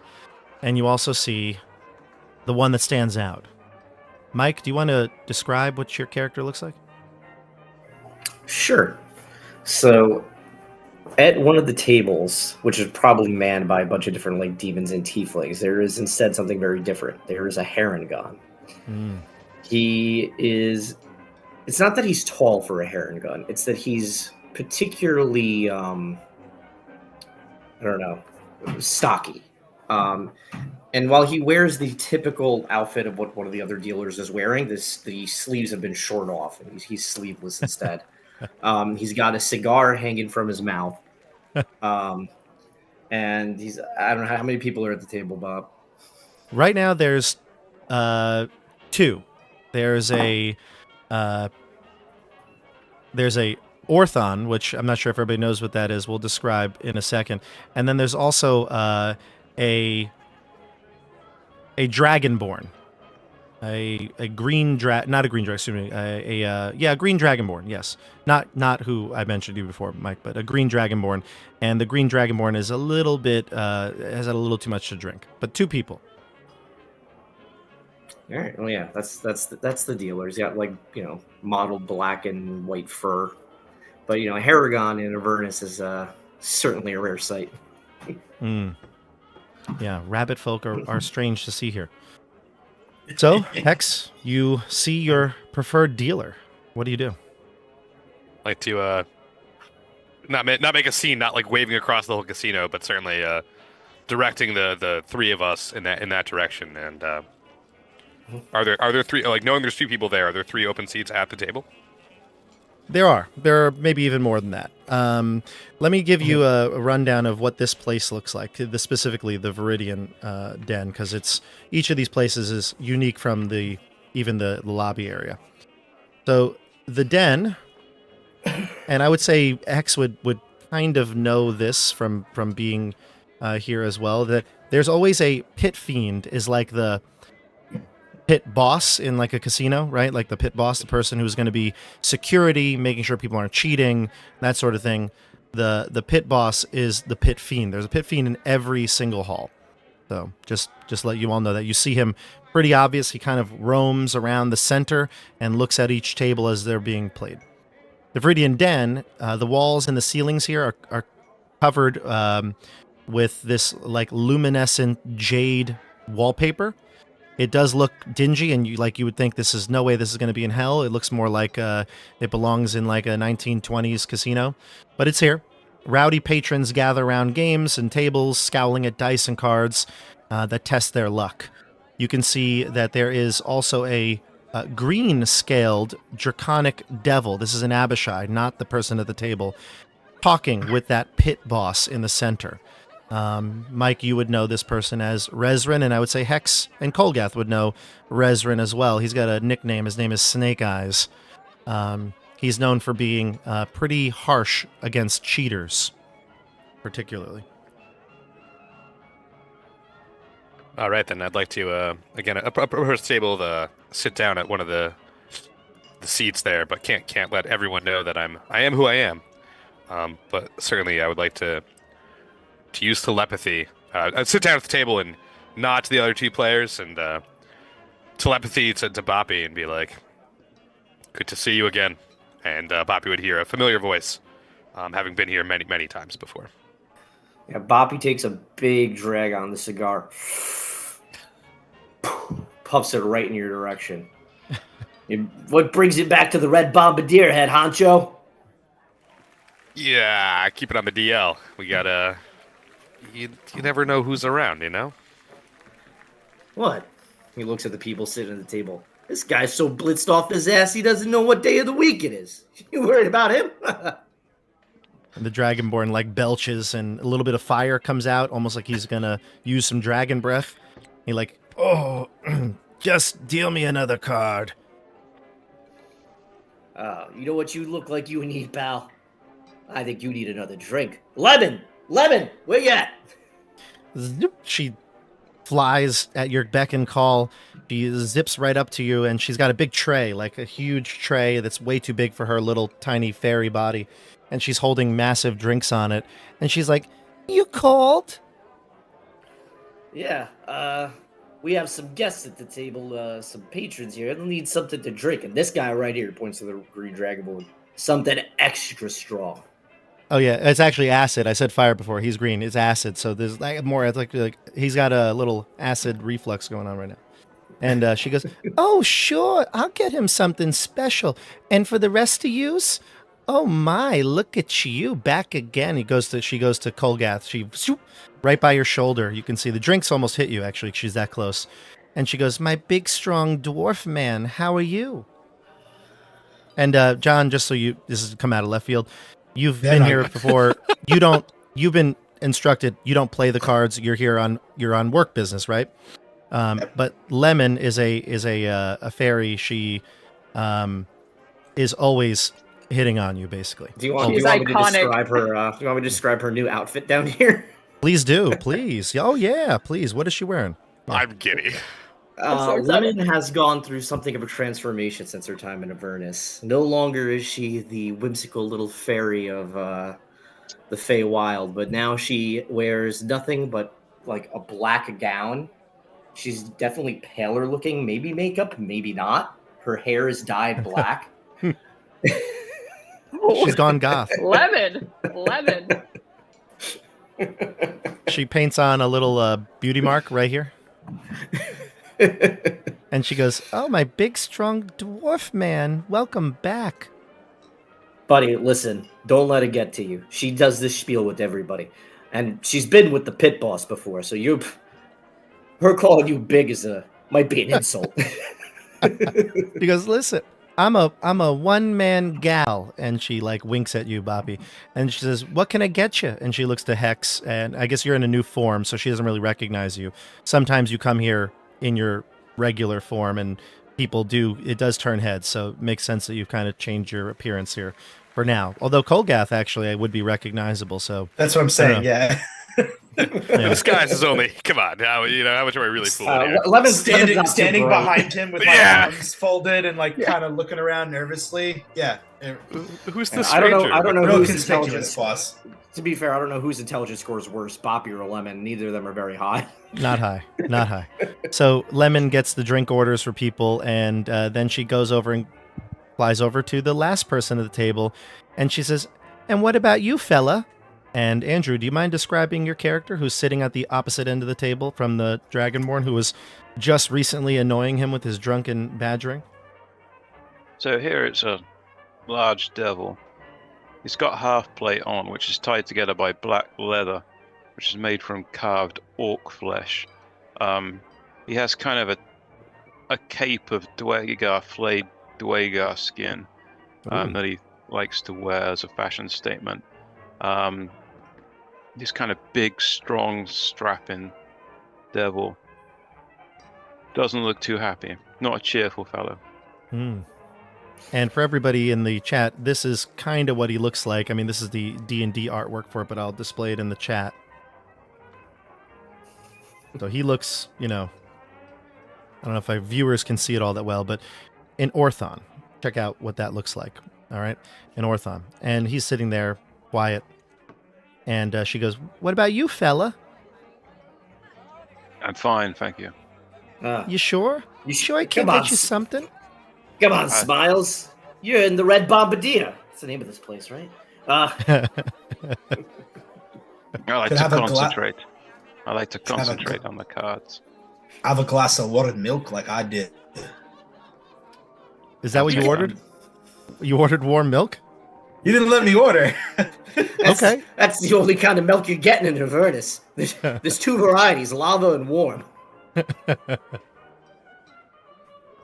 And you also see the one that stands out. Mike, do you want to describe what your character looks like? Sure. So, at one of the tables, which is probably manned by a bunch of different like demons and tieflings, there is instead something very different. There is a Heron-gun. He is... It's not that he's tall for a Heron-gun. It's that he's particularly, stocky. And while he wears the typical outfit of what one of the other dealers is wearing, the sleeves have been shorn off, and he's sleeveless instead. He's got a cigar hanging from his mouth. And I don't know how many people are at the table, Bob. Right now, there's 2. There's a Orthon, which I'm not sure if everybody knows what that is. We'll describe in a second. And then there's also a Dragonborn. a green not a green dragon, excuse me, a green dragonborn. Yes, not who I mentioned to you before, Mike, but a green dragonborn, and the green dragonborn is a little bit has had a little too much to drink, but 2 people. All right. Well, yeah, that's the dealer. He's got mottled black and white fur, but a Haragon in Avernus is certainly a rare sight. Yeah, rabbit folk are strange to see here. So, Hex, you see your preferred dealer. What do you do? Like to not make a scene, not like waving across the whole casino, but certainly directing the 3 of us in that direction. And are there 3, like, knowing there's 2 people there, are there 3 open seats at the table? There are maybe even more than that. Let me give you a rundown of what this place looks like, specifically the Viridian Den, because each of these places is unique from even the lobby area. So the den, and I would say X would kind of know this from being here as well, that there's always a pit fiend is like the pit boss in like a casino, right? Like the pit boss, the person who's going to be security, making sure people aren't cheating, that sort of thing. The pit boss is the pit fiend. There's a pit fiend in every single hall. So just let you all know that. You see him pretty obvious. He kind of roams around the center and looks at each table as they're being played. The Viridian Den, the walls and the ceilings here are covered with this like luminescent jade wallpaper. It does look dingy, and you would think this is no way this is going to be in hell. It looks more like it belongs in like a 1920s casino, but it's here. Rowdy patrons gather around games and tables, scowling at dice and cards that test their luck. You can see that there is also a green-scaled draconic devil. This is an Abishai, not the person at the table, talking with that pit boss in the center. Mike, you would know this person as Rezrin, and I would say Hex and Kolgath would know Rezrin as well. He's got a nickname. His name is Snake Eyes. He's known for being pretty harsh against cheaters, particularly. All right, then I'd like to again approach the table to sit down at one of the seats there, but can't let everyone know that I am who I am. But certainly I would like to use telepathy. I'd sit down at the table and nod to the other 2 players and telepathy to Boppy and be like, "Good to see you again." And Boppy would hear a familiar voice, having been here many, many times before. Yeah, Boppy takes a big drag on the cigar, puffs it right in your direction. What brings you back to the Red Bombardier, head honcho? Yeah, keep it on the DL. We gotta. You never know who's around, you know? What? He looks at the people sitting at the table. This guy's so blitzed off his ass, he doesn't know what day of the week it is. You worried about him? And the Dragonborn like belches, and a little bit of fire comes out, almost like he's gonna use some dragon breath. He like, "Oh, just deal me another card." You know what you look like you need, pal? I think you need another drink. Lemon, where you at? Zoop, she flies at your beck and call. She zips right up to you, and she's got a big tray, like a huge tray that's way too big for her little tiny fairy body. And she's holding massive drinks on it. And she's like, "You called?" Yeah, we have some guests at the table, some patrons here. They'll need something to drink. And this guy right here points to the green dragonborn. Something extra strong. Oh yeah, it's actually acid. I said fire before. He's green. It's acid. So there's like more. It's like he's got a little acid reflux going on right now. And she goes, "Oh sure, I'll get him something special. And for the rest of yous, oh my, look at you back again." She goes to Kolgath. She right by your shoulder. You can see the drinks almost hit you. Actually, she's that close. And she goes, "My big strong dwarf man, how are you?" And John, just so this has come out of left field. You've been here before. You've been instructed. You don't play the cards. You're on work business, right? But Lemon is a fairy. She is always hitting on you, basically. Do you want me to describe her new outfit down here? Please do, please. Oh yeah, please. What is she wearing? I'm giddy. so excited. Lemon has gone through something of a transformation since her time in Avernus. No longer is she the whimsical little fairy of the Feywild, but now she wears nothing but like a black gown. She's definitely paler looking, maybe makeup, maybe not. Her hair is dyed black. She's gone goth. Lemon. She paints on a little beauty mark right here. And she goes, "Oh, my big, strong dwarf man. Welcome back." Buddy, listen, don't let it get to you. She does this spiel with everybody. And she's been with the pit boss before, so her calling you big might be an insult. He goes, "Listen, I'm a one-man gal," and she like winks at you, Boppy, and she says, "What can I get you?" And she looks to Hex, and I guess you're in a new form, so she doesn't really recognize you. Sometimes you come here in your regular form, and it does turn heads, so it makes sense that you've kind of changed your appearance here for now. Although Kolgath actually would be recognizable, so That's what I'm saying. Yeah. Disguise is only. Come on, how much am I really fooling here? Lemon's Standing behind. behind him with my Yeah. arms folded and like kind of looking around nervously. Yeah. Who's the I don't know. stranger? I don't know Real whose conspicuous, intelligence. boss. To be fair, I don't know whose intelligence score is worse, Boppy or Lemon. Neither of them are very high. not high. So Lemon gets the drink orders for people, and then she goes over and flies over to the last person at the table, and she says, "And what about you, fella?" And Andrew, do you mind describing your character who's sitting at the opposite end of the table from the Dragonborn who was just recently annoying him with his drunken badgering? So here it's a large devil. He's got half plate on, which is tied together by black leather, which is made from carved orc flesh. He has kind of a cape of flayed Dwegar skin that he likes to wear as a fashion statement. This kind of big, strong, strapping devil. Doesn't look too happy. Not a cheerful fellow. And for everybody in the chat, this is kind of what he looks like. I mean, this is the D&D artwork for it, but I'll display it in the chat. So he looks, I don't know if our viewers can see it all that well, but in Orthon. Check out what that looks like. All right? In Orthon. And he's sitting there, quiet. And she goes, "What about you, fella?" I'm fine, thank you. You sure? You sure I can't Come on, get you something? Come on, Smiles. You're in the Red Bombardier. That's the name of this place, right? I like Could to have a concentrate. I like to have a concentrate on the cards. Have a glass of warm milk like I did. Is that what you ordered? You ordered warm milk? You didn't let me order. Okay. That's the only kind of milk you're getting in Avernus. There's two varieties, lava and warm.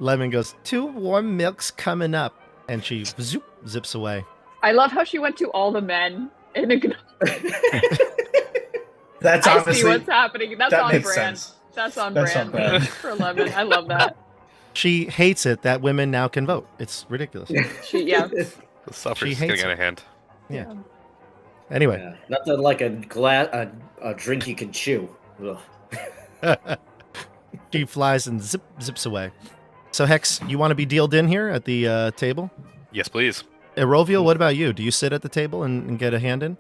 Lemon goes, "2 warm milks coming up." And she zips away. I love how she went to all the men and That's I honestly. see what's happening. That's that on makes brand. sense. That's on That's brand on brand. for Lemon. I love that. She hates it that women now can vote. It's ridiculous. Yeah. The suffrage She is getting hates out of hand. Yeah. Anyway. Yeah, nothing like a drink you can chew. Ugh. She flies and zips away. So, Hex, you want to be dealed in here at the table? Yes, please. Erovio, what about you? Do you sit at the table and get a hand in?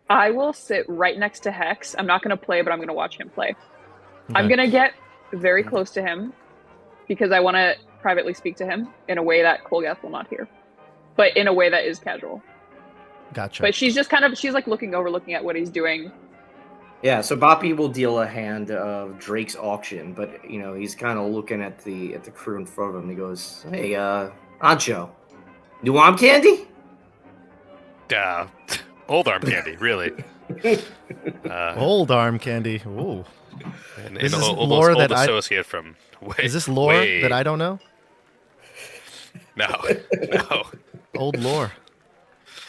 I will sit right next to Hex. I'm not going to play, but I'm going to watch him play. I'm Okay. going to get very close to him because I want to privately speak to him in a way that Kolgath will not hear, but in a way that is casual. Gotcha. But she's like looking at what he's doing. Yeah, so Boppy will deal a hand of Drake's auction, but he's kind of looking at the crew in front of him. He goes, "Hey, Ancho, new arm candy?" Old arm candy, really. Old arm candy. Ooh. And Is an this old lore that associate from way. Is this lore way- that I don't know? No. Old lore.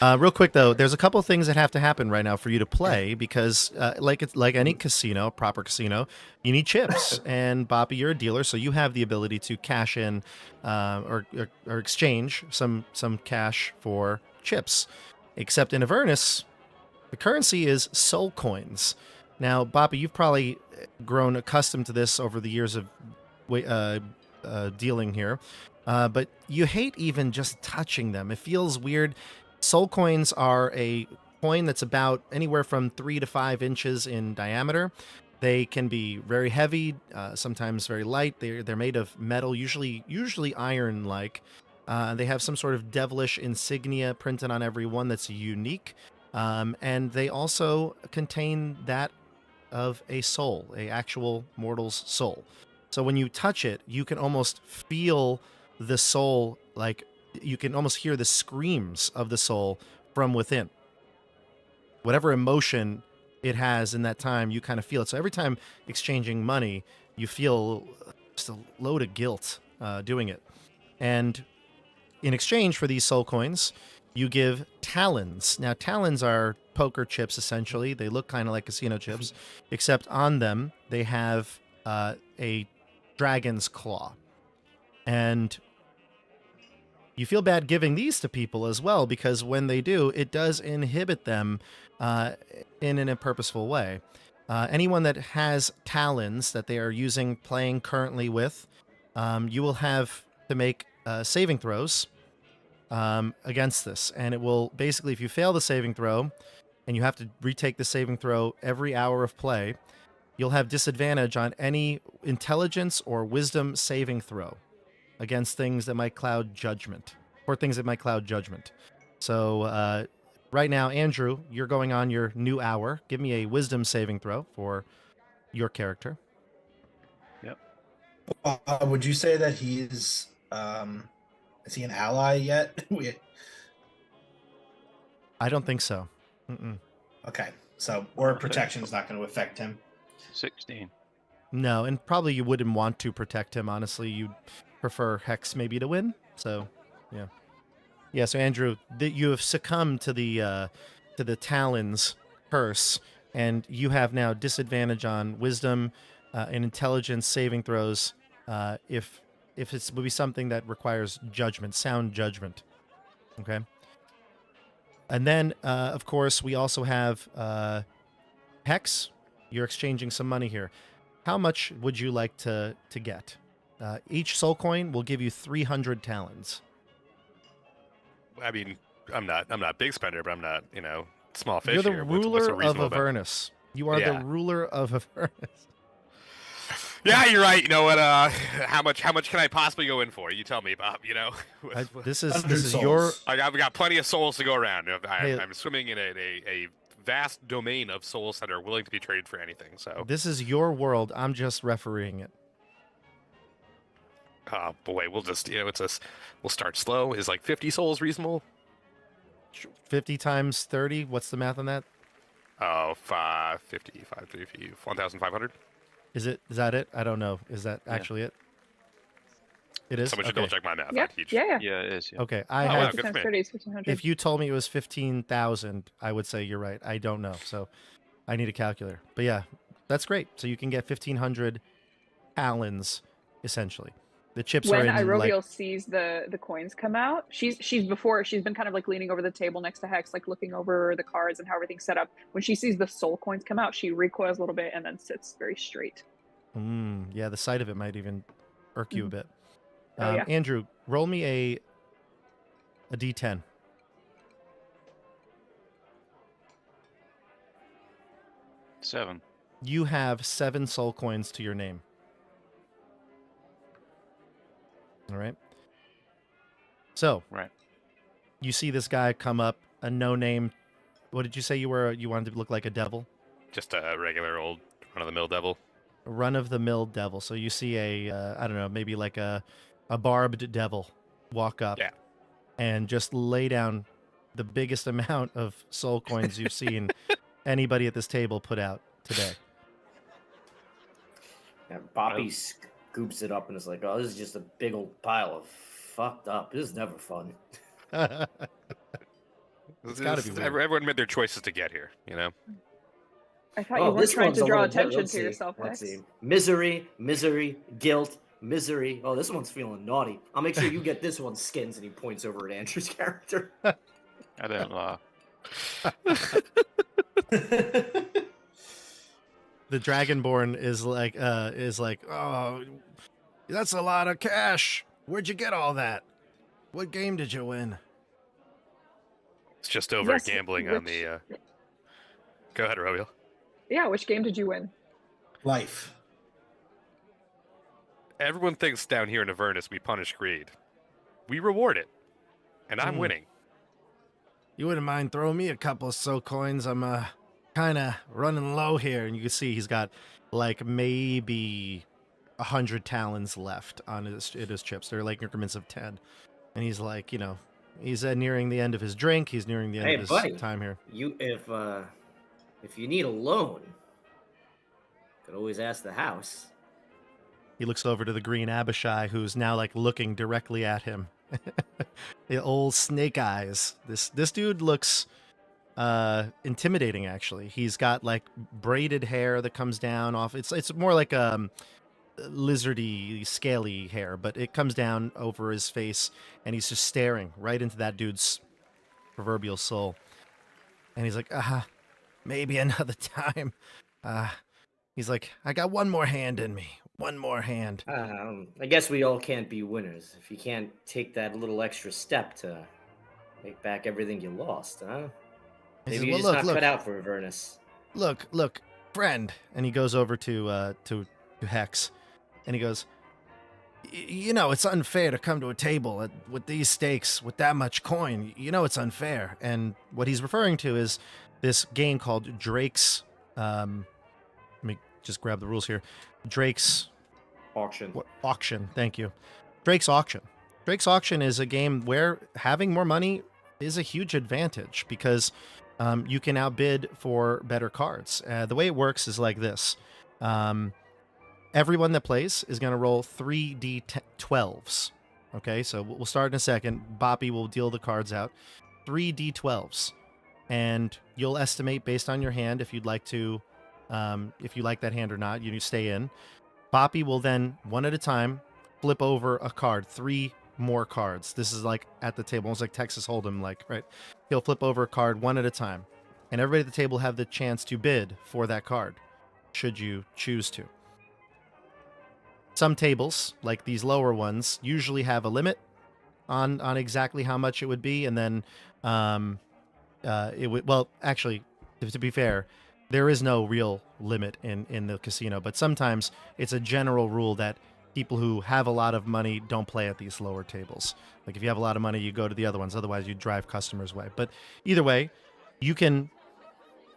Real quick though, there's a couple things that have to happen right now for you to play because, like any casino, proper casino, you need chips. And Boppy, you're a dealer, so you have the ability to cash in or exchange some cash for chips. Except in Avernus, the currency is soul coins. Now, Boppy, you've probably grown accustomed to this over the years of dealing here. But you hate even just touching them. It feels weird. Soul coins are a coin that's about anywhere from 3 to 5 inches in diameter. They can be very heavy, sometimes very light. They're made of metal, usually iron-like. They have some sort of devilish insignia printed on every one that's unique. And they also contain that of a soul, a actual mortal's soul. So when you touch it, you can almost feel the soul, like you can almost hear the screams of the soul from within. Whatever emotion it has in that time, you kind of feel it. So every time exchanging money, you feel just a load of guilt doing it. And in exchange for these soul coins, you give talons. Now, talons are poker chips, essentially. They look kind of like casino chips, except on them, they have a dragon's claw. And you feel bad giving these to people as well, because when they do, it does inhibit them in a purposeful way. Anyone that has talons that they are playing currently with, you will have to make saving throws against this. And it will basically, if you fail the saving throw, and you have to retake the saving throw every hour of play, you'll have disadvantage on any intelligence or wisdom saving throw against things that might cloud judgment, or things that might cloud judgment. So right now, Andrew, you're going on your new hour. Give me a wisdom saving throw for your character. Yep. Would you say that is he an ally yet? I don't think so. Mm-mm. Okay, so word protection is not going to affect him. 16. No, and probably you wouldn't want to protect him, honestly. You'd prefer Hex maybe to win. So, yeah. Yeah, so Andrew, you have succumbed to the Talon's curse, and you have now disadvantage on wisdom and intelligence saving throws if it would be something that requires judgment, sound judgment. Okay? And then, of course, we also have Hex. You're exchanging some money here. How much would you like to get? Each soul coin will give you 300 talons. I mean, I'm not a big spender, but I'm not, small fish. You're the here. What's a ruler of reasonable bet? Avernus. You are the ruler of Avernus. Yeah, you're right. You know what? How much can I possibly go in for? You tell me, Bob. This is 100 your. souls. I've got plenty of souls to go around. Hey. I'm swimming in a vast domain of souls that are willing to be traded for anything. So, This is your world. I'm just refereeing it. boy, we'll just we'll start slow. Is like 50 souls reasonable? 50 times 30. What's the math on that? Oh, 50, 1,500. Is that it? I don't know. Is that actually it? It is. Someone should double check my math. Yeah, I teach. yeah. Yeah, it is. Yeah. Okay, I Oh, have. wow. 50 good for times me. 30 is 1,500. If you told me it was 15,000, I would say you're right. I don't know, so I need a calculator. But yeah, that's great. So you can get 1,500 talons, essentially. The chips when are in Iroviel sees the coins come out, she's been kind of like leaning over the table next to Hex, like looking over the cards and how everything's set up. When she sees the soul coins come out, she recoils a little bit and then sits very straight. Yeah, the sight of it might even irk you a bit. Oh, yeah. Andrew, roll me a d10. Seven. You have 7 soul coins to your name. All right. So, Right. you see this guy come up, a no-name. What did you say you were? You wanted to look like a devil? Just a regular old run-of-the-mill devil. A run-of-the-mill devil. So you see I don't know, maybe like a barbed devil walk up. Yeah. And just lay down the biggest amount of soul coins you've seen anybody at this table put out today. Yeah, Boppy scoops it up and is like, "Oh, this is just a big old pile of fucked up. This is never fun." It's gotta be weird. Everyone made their choices to get here. I thought you weren't trying to draw attention to yourself, Let's Hex. see. Misery, guilt, misery. Oh, this one's feeling naughty. I'll make sure you get this one's skins. And he points over at Andrew's character. I don't laugh. The Dragonborn is like, oh, That's a lot of cash. Where'd you get all that? What game did you win? It's just over Yes, gambling on which- the. Go ahead, Robiel. Yeah, which game did you win? Life. Everyone thinks down here in Avernus we punish greed. We reward it. And I'm winning. You wouldn't mind throwing me a couple of so coins? I'm kind of running low here, and you can see he's got like maybe 100 talons left on his chips. They're like increments of 10, and he's like, he's nearing the end of his drink. He's nearing the end of his buddy. time here. If you need a loan, could always ask the house. He looks over to the green Abishai, who's now like looking directly at him. The old snake eyes. This dude looks intimidating. Actually, he's got like braided hair that comes down off. It's more like lizardy, scaly hair, but it comes down over his face, and he's just staring right into that dude's proverbial soul. And he's like, maybe another time. He's like, I got one more hand in me. One more hand. I guess we all can't be winners if you can't take that little extra step to make back everything you lost, huh? He Maybe says, you're "Well, just not look. cut out for Avernus. Look, friend." And he goes over to Hex, and he goes, it's unfair to come to a table with these stakes, with that much coin. It's unfair. And what he's referring to is this game called Drake's, let me just grab the rules here. Drake's auction. Thank you. Drake's auction. Drake's auction is a game where having more money is a huge advantage because you can outbid for better cards. The way it works is like this. Everyone that plays is going to roll 3d12s. Okay, so we'll start in a second. Boppy will deal the cards out. 3d12s. And you'll estimate based on your hand if you'd like to, if you like that hand or not. You stay in. Boppy will then, one at a time, flip over a card. 3 more cards. This is like at the table, almost like Texas Hold'em, right? He'll flip over a card one at a time. And everybody at the table have the chance to bid for that card, should you choose to. Some tables, like these lower ones, usually have a limit on exactly how much it would be, and then it would. Well, actually, to be fair, there is no real limit in the casino, but sometimes it's a general rule that people who have a lot of money don't play at these lower tables. Like if you have a lot of money, you go to the other ones. Otherwise, you drive customers away. But either way, you can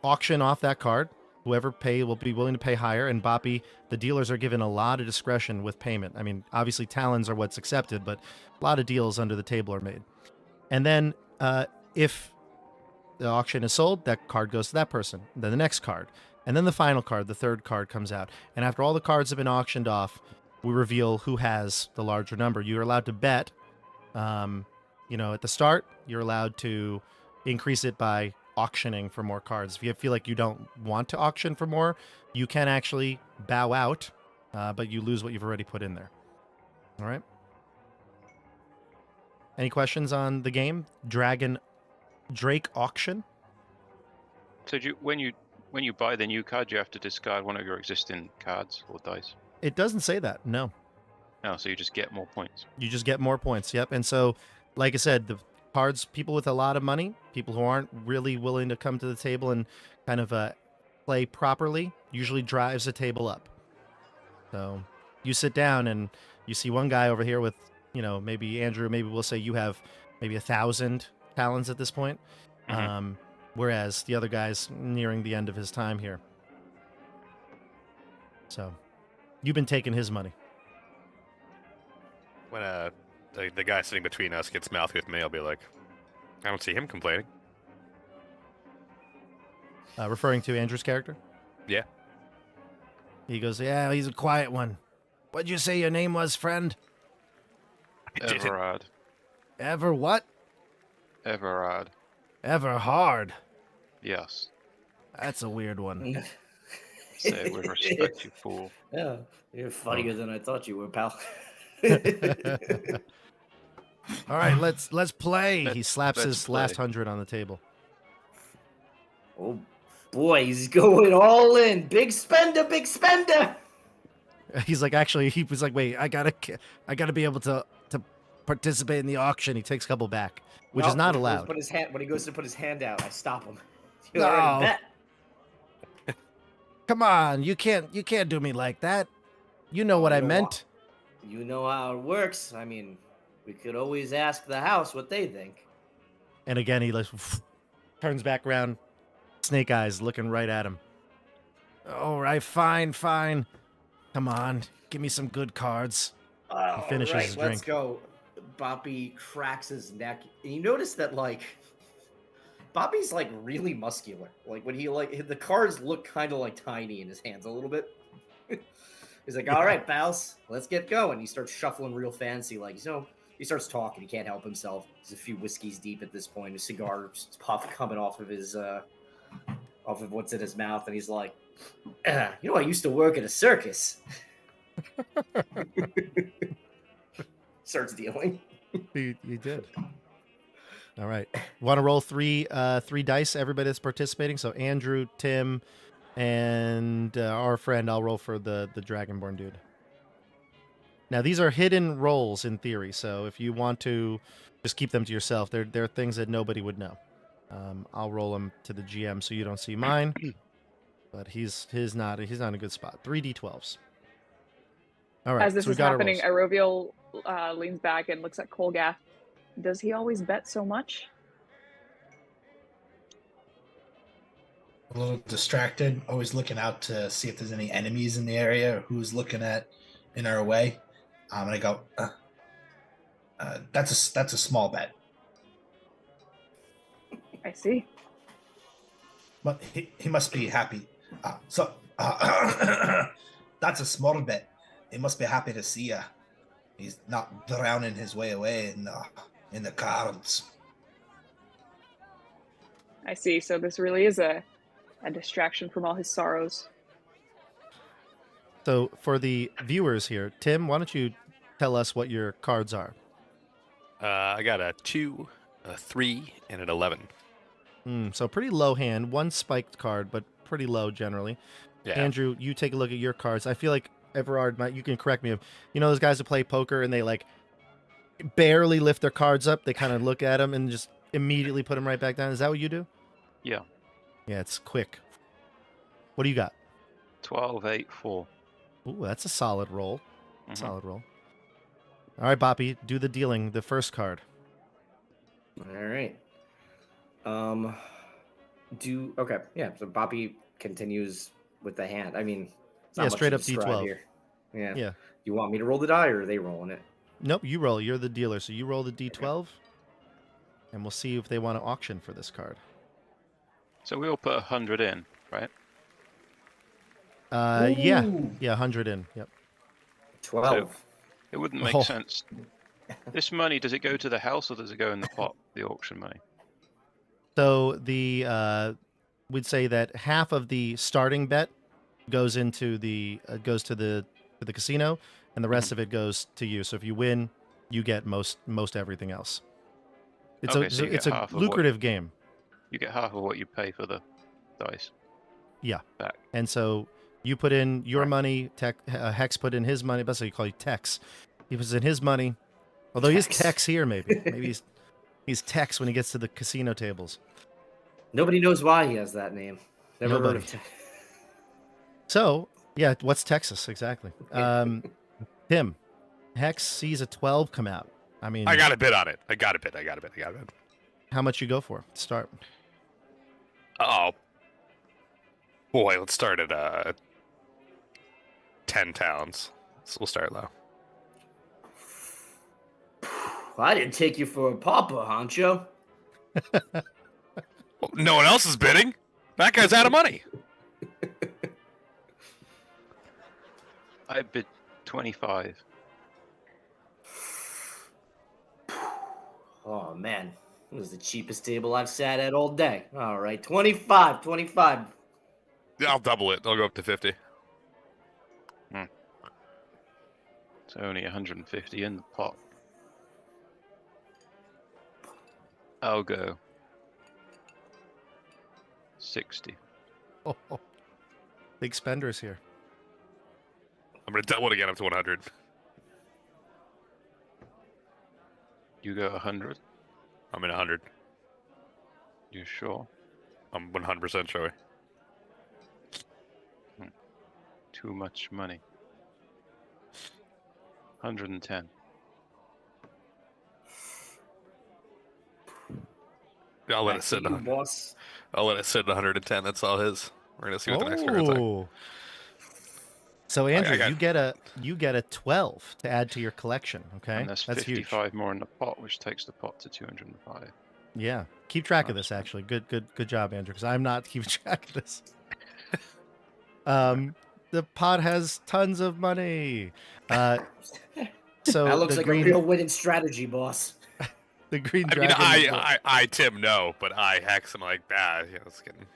auction off that card. Whoever will be willing to pay higher. And Boppy, the dealers are given a lot of discretion with payment. I mean, obviously talons are what's accepted, but a lot of deals under the table are made. And then if the auction is sold, that card goes to that person. Then the next card. And then the final card, the third card, comes out. And after all the cards have been auctioned off, we reveal who has the larger number. You're allowed to bet. At the start, you're allowed to increase it by auctioning for more cards. If you feel like you don't want to auction for more, you can actually bow out, but you lose what you've already put in there. All right? Any questions on the game? Drake auction? So when you buy the new card, you have to discard one of your existing cards or dice? It doesn't say that, no. No, so you just get more points. You just get more points, yep. And so, like I said, the cards, people with a lot of money, people who aren't really willing to come to the table and kind of play properly, usually drives the table up. So you sit down and you see one guy over here with, maybe Andrew, maybe we'll say you have maybe 1,000 talons at this point. Mm-hmm. Whereas the other guy's nearing the end of his time here. So you've been taking his money. When the guy sitting between us gets mouthy with me, I'll be like, I don't see him complaining. Referring to Andrew's character? Yeah. He goes, yeah, he's a quiet one. What'd you say your name was, friend? Everard. Ever what? Everard. Everhard. Yes. That's a weird one. Say it with respect, you fool. Yeah, you're funnier than I thought you were, pal. All right, let's play. He slaps let's his play. last 100 on the table. Oh boy, he's going all in. Big spender, big spender. He's like, actually, he was like, wait, I gotta be able to participate in the auction. He takes a couple back, which is not allowed. When he goes to put his hand out, I stop him. You No. already bet. Come on, you can't do me like that. You know what I meant. You know how it works. I mean, we could always ask the house what they think. And again, he like turns back around, snake eyes looking right at him. All right, fine. Come on, give me some good cards. He finishes his drink. Let's go. Boppy cracks his neck, and you notice that Boppy's like really muscular. Like when he the cards look kind of like tiny in his hands a little bit. He's like, all right, pals, let's get going. He starts shuffling real fancy, he starts talking. He can't help himself. He's a few whiskeys deep at this point. A cigar puff coming off of his off of what's in his mouth, and he's like, I used to work at a circus. Starts dealing. You did. All right. Want to roll three dice, everybody that's participating? So Andrew, Tim, and our friend, I'll roll for the Dragonborn dude. Now, these are hidden rolls in theory, so if you want to just keep them to yourself, they're things that nobody would know. I'll roll them to the GM so you don't see mine, but he's not in a good spot. 3d12s. All right. As this is happening, Aroviel leans back and looks at Colgath. Does he always bet so much? A little distracted, always looking out to see if there's any enemies in the area or who's looking in our way. And I go, that's a small bet. I see. But he must be happy. That's a small bet. He must be happy to see you. He's not drowning his way away in the cards. I see. So this really is a distraction from all his sorrows. So for the viewers here, Tim, why don't you tell us what your cards are? I got a 2, a 3, and an 11. So pretty low hand. One spiked card, but pretty low generally. Yeah. Andrew, you take a look at your cards. I feel like Everard, you can correct me. Those guys that play poker and they like barely lift their cards up. They kind of look at them and just immediately put them right back down. Is that what you do? Yeah. Yeah, it's quick. What do you got? 12, 8, 4. Ooh, that's a solid roll. Mhm. Solid roll. All right, Boppy, do the dealing. The first card. All right. Okay. Yeah. So Boppy continues with the hand. I mean, it's not much straight to up describe D12. here. Yeah. Yeah. You want me to roll the die, or are they rolling it? Nope, you roll. You're the dealer, so you roll the D12, and we'll see if they want to auction for this card. So we all put 100 in, right? Yeah, 100 in. Yep. 12. So it wouldn't make sense. This money, does it go to the house or does it go in the pot, the auction money? So we'd say that half of the starting bet goes into the to the casino, and the rest of it goes to you. So if you win, you get most everything else. It's a lucrative game. You get half of what you pay for the dice. Yeah. Back. And so you put in your money. Hex put in his money. That's what you call Tex. He puts in his money. Although he's Tex here, maybe he's Tex when he gets to the casino tables. Nobody knows why he has that name. Never heard of Tex. So yeah, what's Texas exactly? Tim, Hex sees a 12 come out. I mean, I got a bid on it. I got a bid. How much you go for to start? Oh boy, let's start at 10 towns. So we'll start low. I didn't take you for a pauper, Honcho. Well, no one else is bidding. That guy's out of money. I bid 25. Oh, man. It was the cheapest table I've sat at all day. All right, 25. Yeah, I'll double it. I'll go up to 50. So only 150 in the pot. I'll go 60. Oh, big spenders here. I'm gonna double it again up to 100. You go 100. I'm in 100. You sure? I'm 100% sure. Too much money. 110. I'll let Back it sit. to you, boss. I'll let it sit at 110. That's all his. We're gonna see what the next card's like. Oh. So Andrew, got- you get a 12 to add to your collection. Okay, And there's that's huge. 55 more in the pot, which takes the pot to 205. Yeah, keep track of Nice. this. Actually, good job, Andrew. Because I'm not keeping track of this. The pot has tons of money. So That looks the like green, a real winning strategy, boss. the green I mean, dragon. I Tim, no, but I Hex, I'm like, it's getting.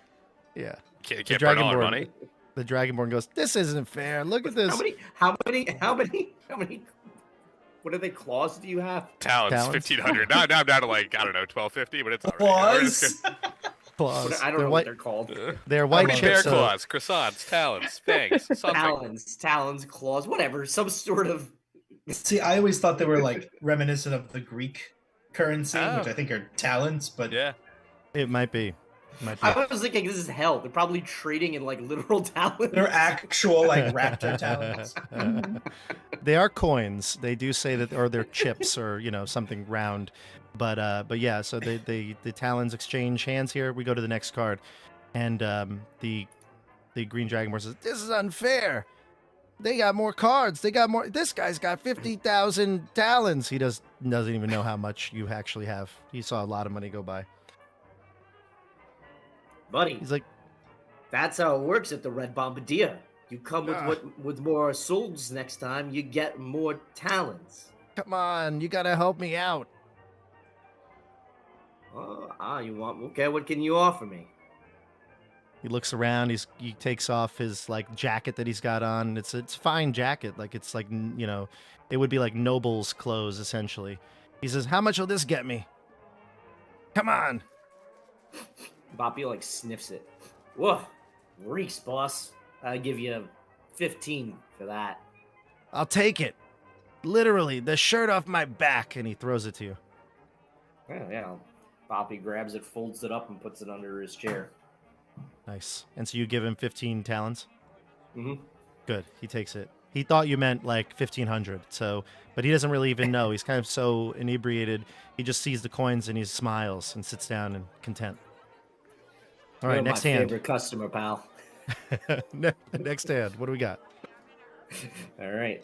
Yeah. Can't burn all our Dragonborn- money. The Dragonborn goes, "This isn't fair. Look at this." How many? What are they claws do you have? Talons, Talons? 1,500. Now I'm down to like, I don't know, 1,250, but it's all right. We're just Claws. Claws. I don't know what they're called. They're white bear chips. claws, croissants, talons, fangs, something. Talons, claws, whatever. Some sort of. See, I always thought they were like reminiscent of the Greek currency, Oh. which I think are talents, but Yeah. It might be. I was thinking this is hell. They're probably trading in like literal talons. they're actual like raptor talents. They are coins. They do say that, or they're chips, or something round. But yeah. So the talons exchange hands here. We go to the next card, and the green dragonborn says, "This is unfair. They got more cards. They got more. This guy's got 50,000 talons. He doesn't even know how much you actually have. He saw a lot of money go by. Buddy, He's like, that's how it works at the Red Bombardier. You come Ah. with more souls next time, you get more talents. come on, you gotta help me out. You want? Okay, what can you offer me? He looks around. He takes off his like jacket that he's got on. It's a fine jacket. Like it's like it would be like noble's clothes essentially. He says, "How much will this get me? Come on." Boppy like sniffs it. Whoa, reeks, boss. I give you 15 for that. I'll take it. Literally, the shirt off my back, and he throws it to you. Yeah. Boppy grabs it, folds it up, and puts it under his chair. Nice. And so you give him 15 talents. Mm-hmm. Good. He takes it. He thought you meant like 1,500. So, but he doesn't really even know. He's kind of so inebriated. He just sees the coins and he smiles and sits down and content. All right, You're next my hand. favorite customer, pal. Next hand. What do we got? All right.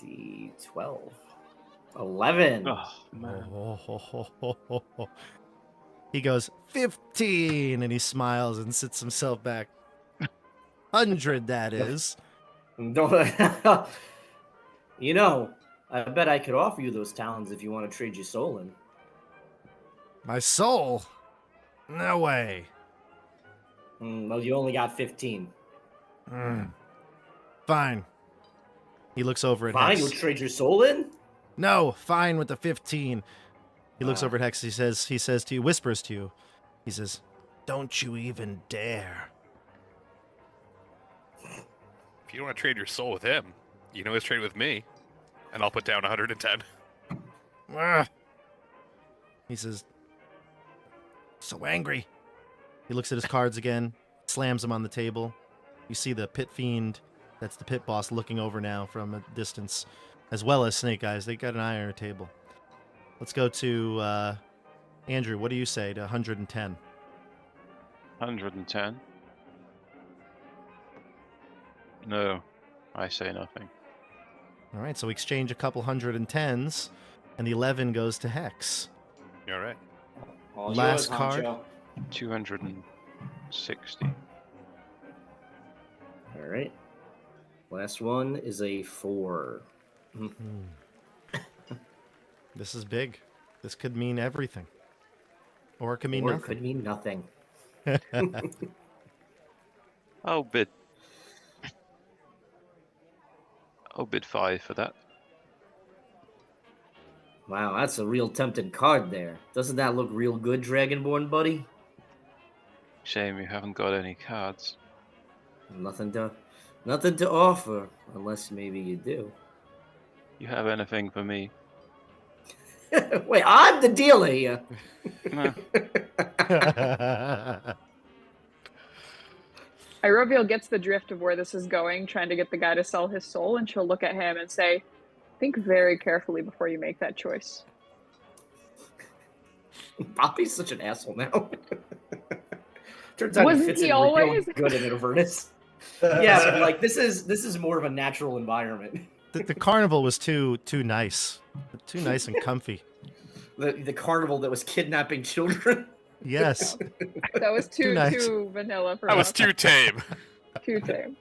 D12. 11. Oh, man. He goes 15, and he smiles and sits himself back. 100, that is. You know, I bet I could offer you those talents if you want to trade your soul in. My soul? No way. Well, you only got 15. Fine. He looks over at Fine, Hex. you'll trade your soul in? No, fine with the 15. He looks over at Hex. He says to you, whispers to you. He says, "Don't you even dare." If you want to trade your soul with him, you can always trade with me, and I'll put down 110. Ah. He says, "So angry." He looks at his cards again, slams them on the table. You see the pit fiend, that's the pit boss, looking over now from a distance, as well as Snake Eyes. They got an eye on your table. Let's go to Andrew. What do you say to 110? 110. No, I say nothing. All right, so we exchange a couple 110s, and the 11 goes to Hex. You all right? All Last yours, card. Honcho. 260. All right. Last one is a 4. This is big. This could mean everything. Or it could mean Or it nothing. could mean nothing. I'll bid 5 for that. Wow, that's a real tempting card there. Doesn't that look real good, Dragonborn buddy? Shame you haven't got any cards. Nothing to Nothing to offer, unless maybe you do. You have anything for me? Wait, I'm the dealer here. No. Iroviel gets the drift of where this is going, trying to get the guy to sell his soul, and she'll look at him and say, think very carefully before you make that choice. Bobby's such an asshole now. Turns out Wasn't fits he in really always? good in Avernus. Yeah, but like this is more of a natural environment. The carnival was too nice and comfy. The carnival that was kidnapping children. Yes. That was Too too nice. vanilla for That was us. too tame. Too tame.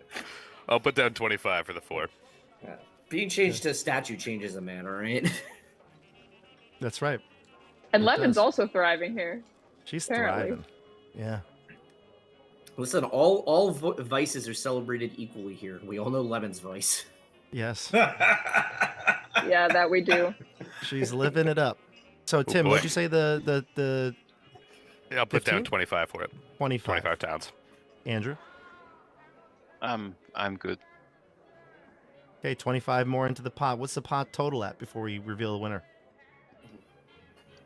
I'll put down 25 for the 4. Being changed to a statue changes a man, all right? That's right. And It Lemon's does. also thriving here. She's Apparently. thriving. Yeah. Listen, all vices are celebrated equally here. We all know Lemon's vice. Yes. Yeah, that we do. She's living it up. So Tim, boy. what'd you say the Yeah, I'll put 15? down 25 for it. 25? 25 towns. Andrew? I'm good. Okay, 25 more into the pot. What's the pot total at before we reveal the winner?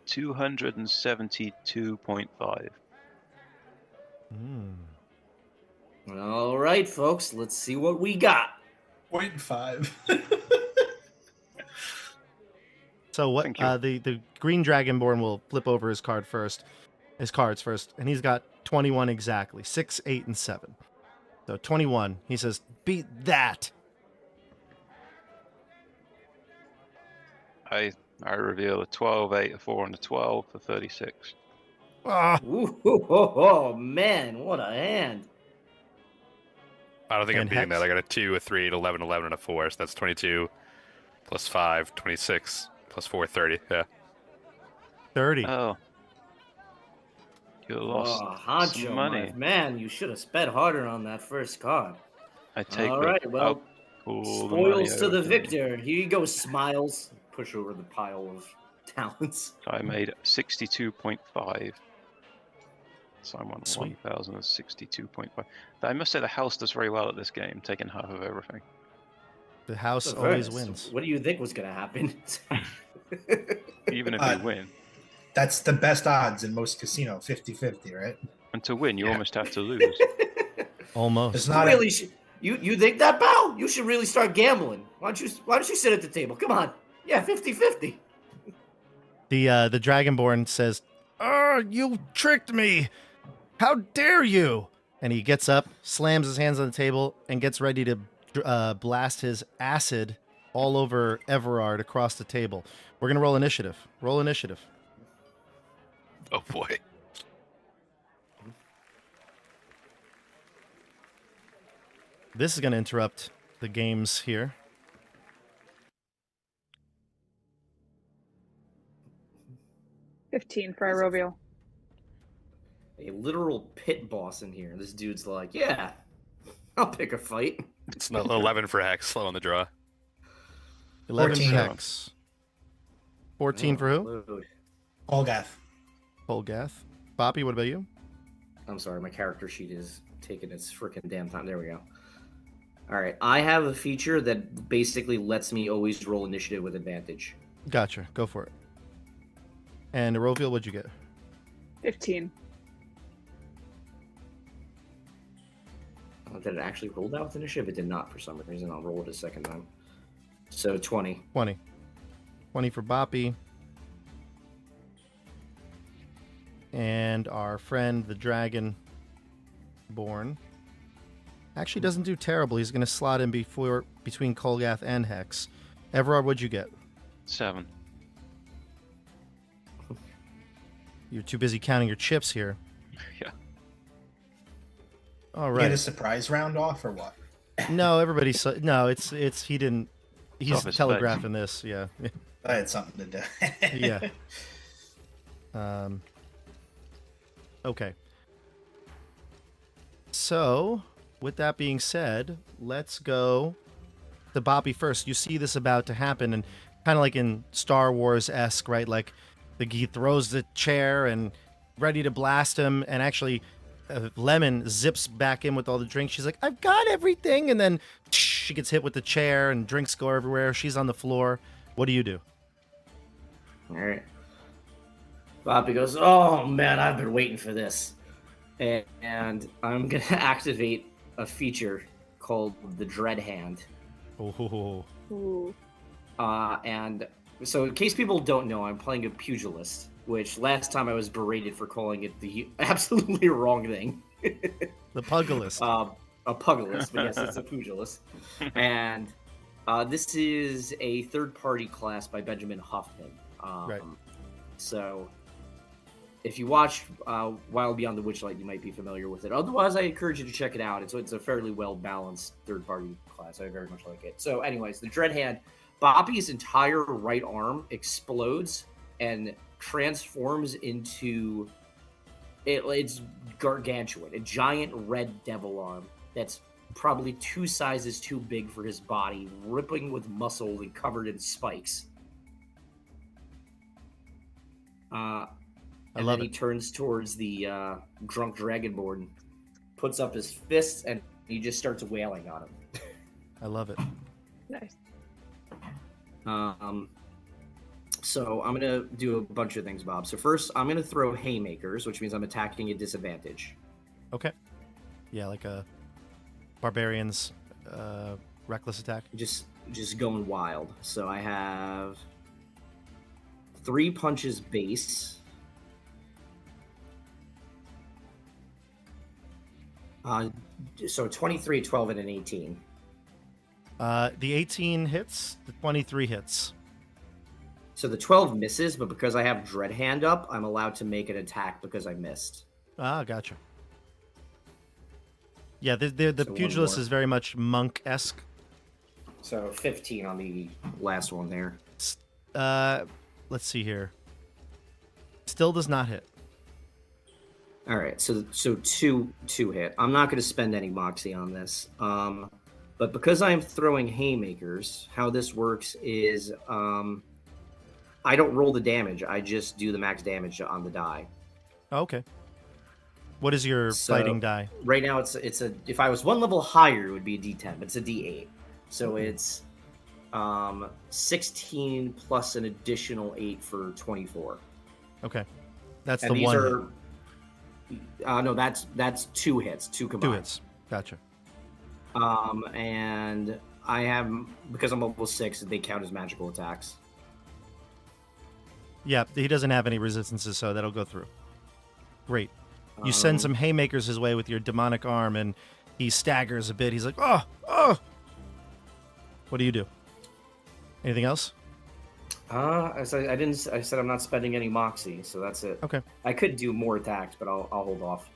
272.5. Mm. All right, folks, let's see what we got. 0.5. So what? Thank you. The green dragonborn will flip over his cards first, and he's got 21 exactly. 6, 8, and 7. So 21. He says, "Beat that." I reveal a 12, 8, a 4, and a 12 for 36. Ah, Ooh, oh, man, what a hand. I don't think I'm And beating Hex? that. I got a 2, a 3, an 11, 11, and a 4. So that's 22 plus 5, 26 plus 4, 30. Yeah. 30. Oh. You lost Oh, Honcho, some money. my man, you should have spent harder on that first card. I take All the, right, well, I'll pull the money spoils to over the me. victor. Here you go, Smiles. Push over the pile of talents. So I made 62.5. So I'm on Sweet. 1,062.5. I must say the house does very well at this game, taking half of everything. The house So always Avernus, wins. What do you think was going to happen? Even if Uh, you win. That's the best odds in most casino, 50-50, right? And to win, you almost have to lose. Almost. It's not really, you think that, pal? You should really start gambling. Why don't you sit at the table? Come on. Yeah, 50-50. The dragonborn says, "Oh, you tricked me! How dare you!" And he gets up, slams his hands on the table, and gets ready to blast his acid all over Everard across the table. We're gonna roll initiative. Roll initiative. Oh boy. This is gonna interrupt the games here. $15 for Iroviel. A literal pit boss in here. This dude's like, yeah, I'll pick a fight. It's an 11 for Hex, slow on the draw. 11 14. for Hex. 14 for who? Load. Olgath. Polgath. Bobby, what about you? I'm sorry, my character sheet is taking its freaking damn time. There we go. All right, I have a feature that basically lets me always roll initiative with advantage. Gotcha. Go for it. And Roviel, what'd you get? 15. Did it actually roll that with initiative? It did not for some reason. I'll roll it a second time. So 20. 20. 20 for Boppy. And our friend, the Dragon Born, actually doesn't do terrible. He's going to slot in between Kolgath and Hex. Everard, what'd you get? 7. You're too busy counting your chips here. Yeah. All Get a right. surprise round off or what? No, everybody. No, it's he didn't. He's off his telegraphing this. Yeah. I had something to do. Yeah. Okay. So, with that being said, let's go to Boppy first. You see this about to happen, and kind of like in Star Wars-esque, right? Like, he throws the chair and ready to blast him, and actually, Lemon zips back in with all the drinks. She's like, I've got everything. And then she gets hit with the chair and drinks go everywhere. She's on the floor. What do you do? All right. Bobby goes, oh, man, I've been waiting for this. And I'm going to activate a feature called the Dread Hand. Oh. Ooh. And so in case people don't know, I'm playing a pugilist, which last time I was berated for calling it the absolutely wrong thing. The pugilist. A pugilist, but yes, it's a pugilist. And this is a third-party class by Benjamin Huffman. Right. So if you watch Wild Beyond the Witchlight, you might be familiar with it. Otherwise, I encourage you to check it out. It's a fairly well-balanced third-party class. I very much like it. So anyways, the Dread Hand, Bobby's entire right arm explodes and transforms into... It's gargantuan. A giant red devil arm that's probably 2 sizes too big for his body, ripping with muscle and covered in spikes. And then he turns towards the drunk dragonborn, and puts up his fists, and he just starts wailing on him. I love it. Nice. So I'm gonna do a bunch of things, Bob. So first, I'm gonna throw haymakers, which means I'm attacking at disadvantage. Okay. Yeah, like a barbarian's reckless attack. Just going wild. So I have 3 punches base. So 23, 12, and an 18. The 18 hits, the 23 hits. So the 12 misses, but because I have Dread Hand up, I'm allowed to make an attack because I missed. Ah, gotcha. Yeah, the So pugilist one more. is very much monk-esque. So 15 on the last one there. Let's see here. Still does not hit. All right, so two hit. I'm not going to spend any moxie on this. But because I'm throwing haymakers, how this works is I don't roll the damage. I just do the max damage on the die. Oh, okay. What is your fighting die? Right now, it's a. If I was 1 level higher, it would be a D10, but it's a D8. So it's 16 plus an additional 8 for 24. Okay, that's And the these one. are. No, that's 2 hits, 2 combined. 2 hits. Gotcha. And I have, because I'm level 6, they count as magical attacks. Yeah, he doesn't have any resistances, so that'll go through. Great. You send some haymakers his way with your demonic arm, and he staggers a bit. He's like, oh! What do you do? Anything else? I said I'm not spending any moxie, so that's it. Okay. I could do more attacks, but I'll hold off.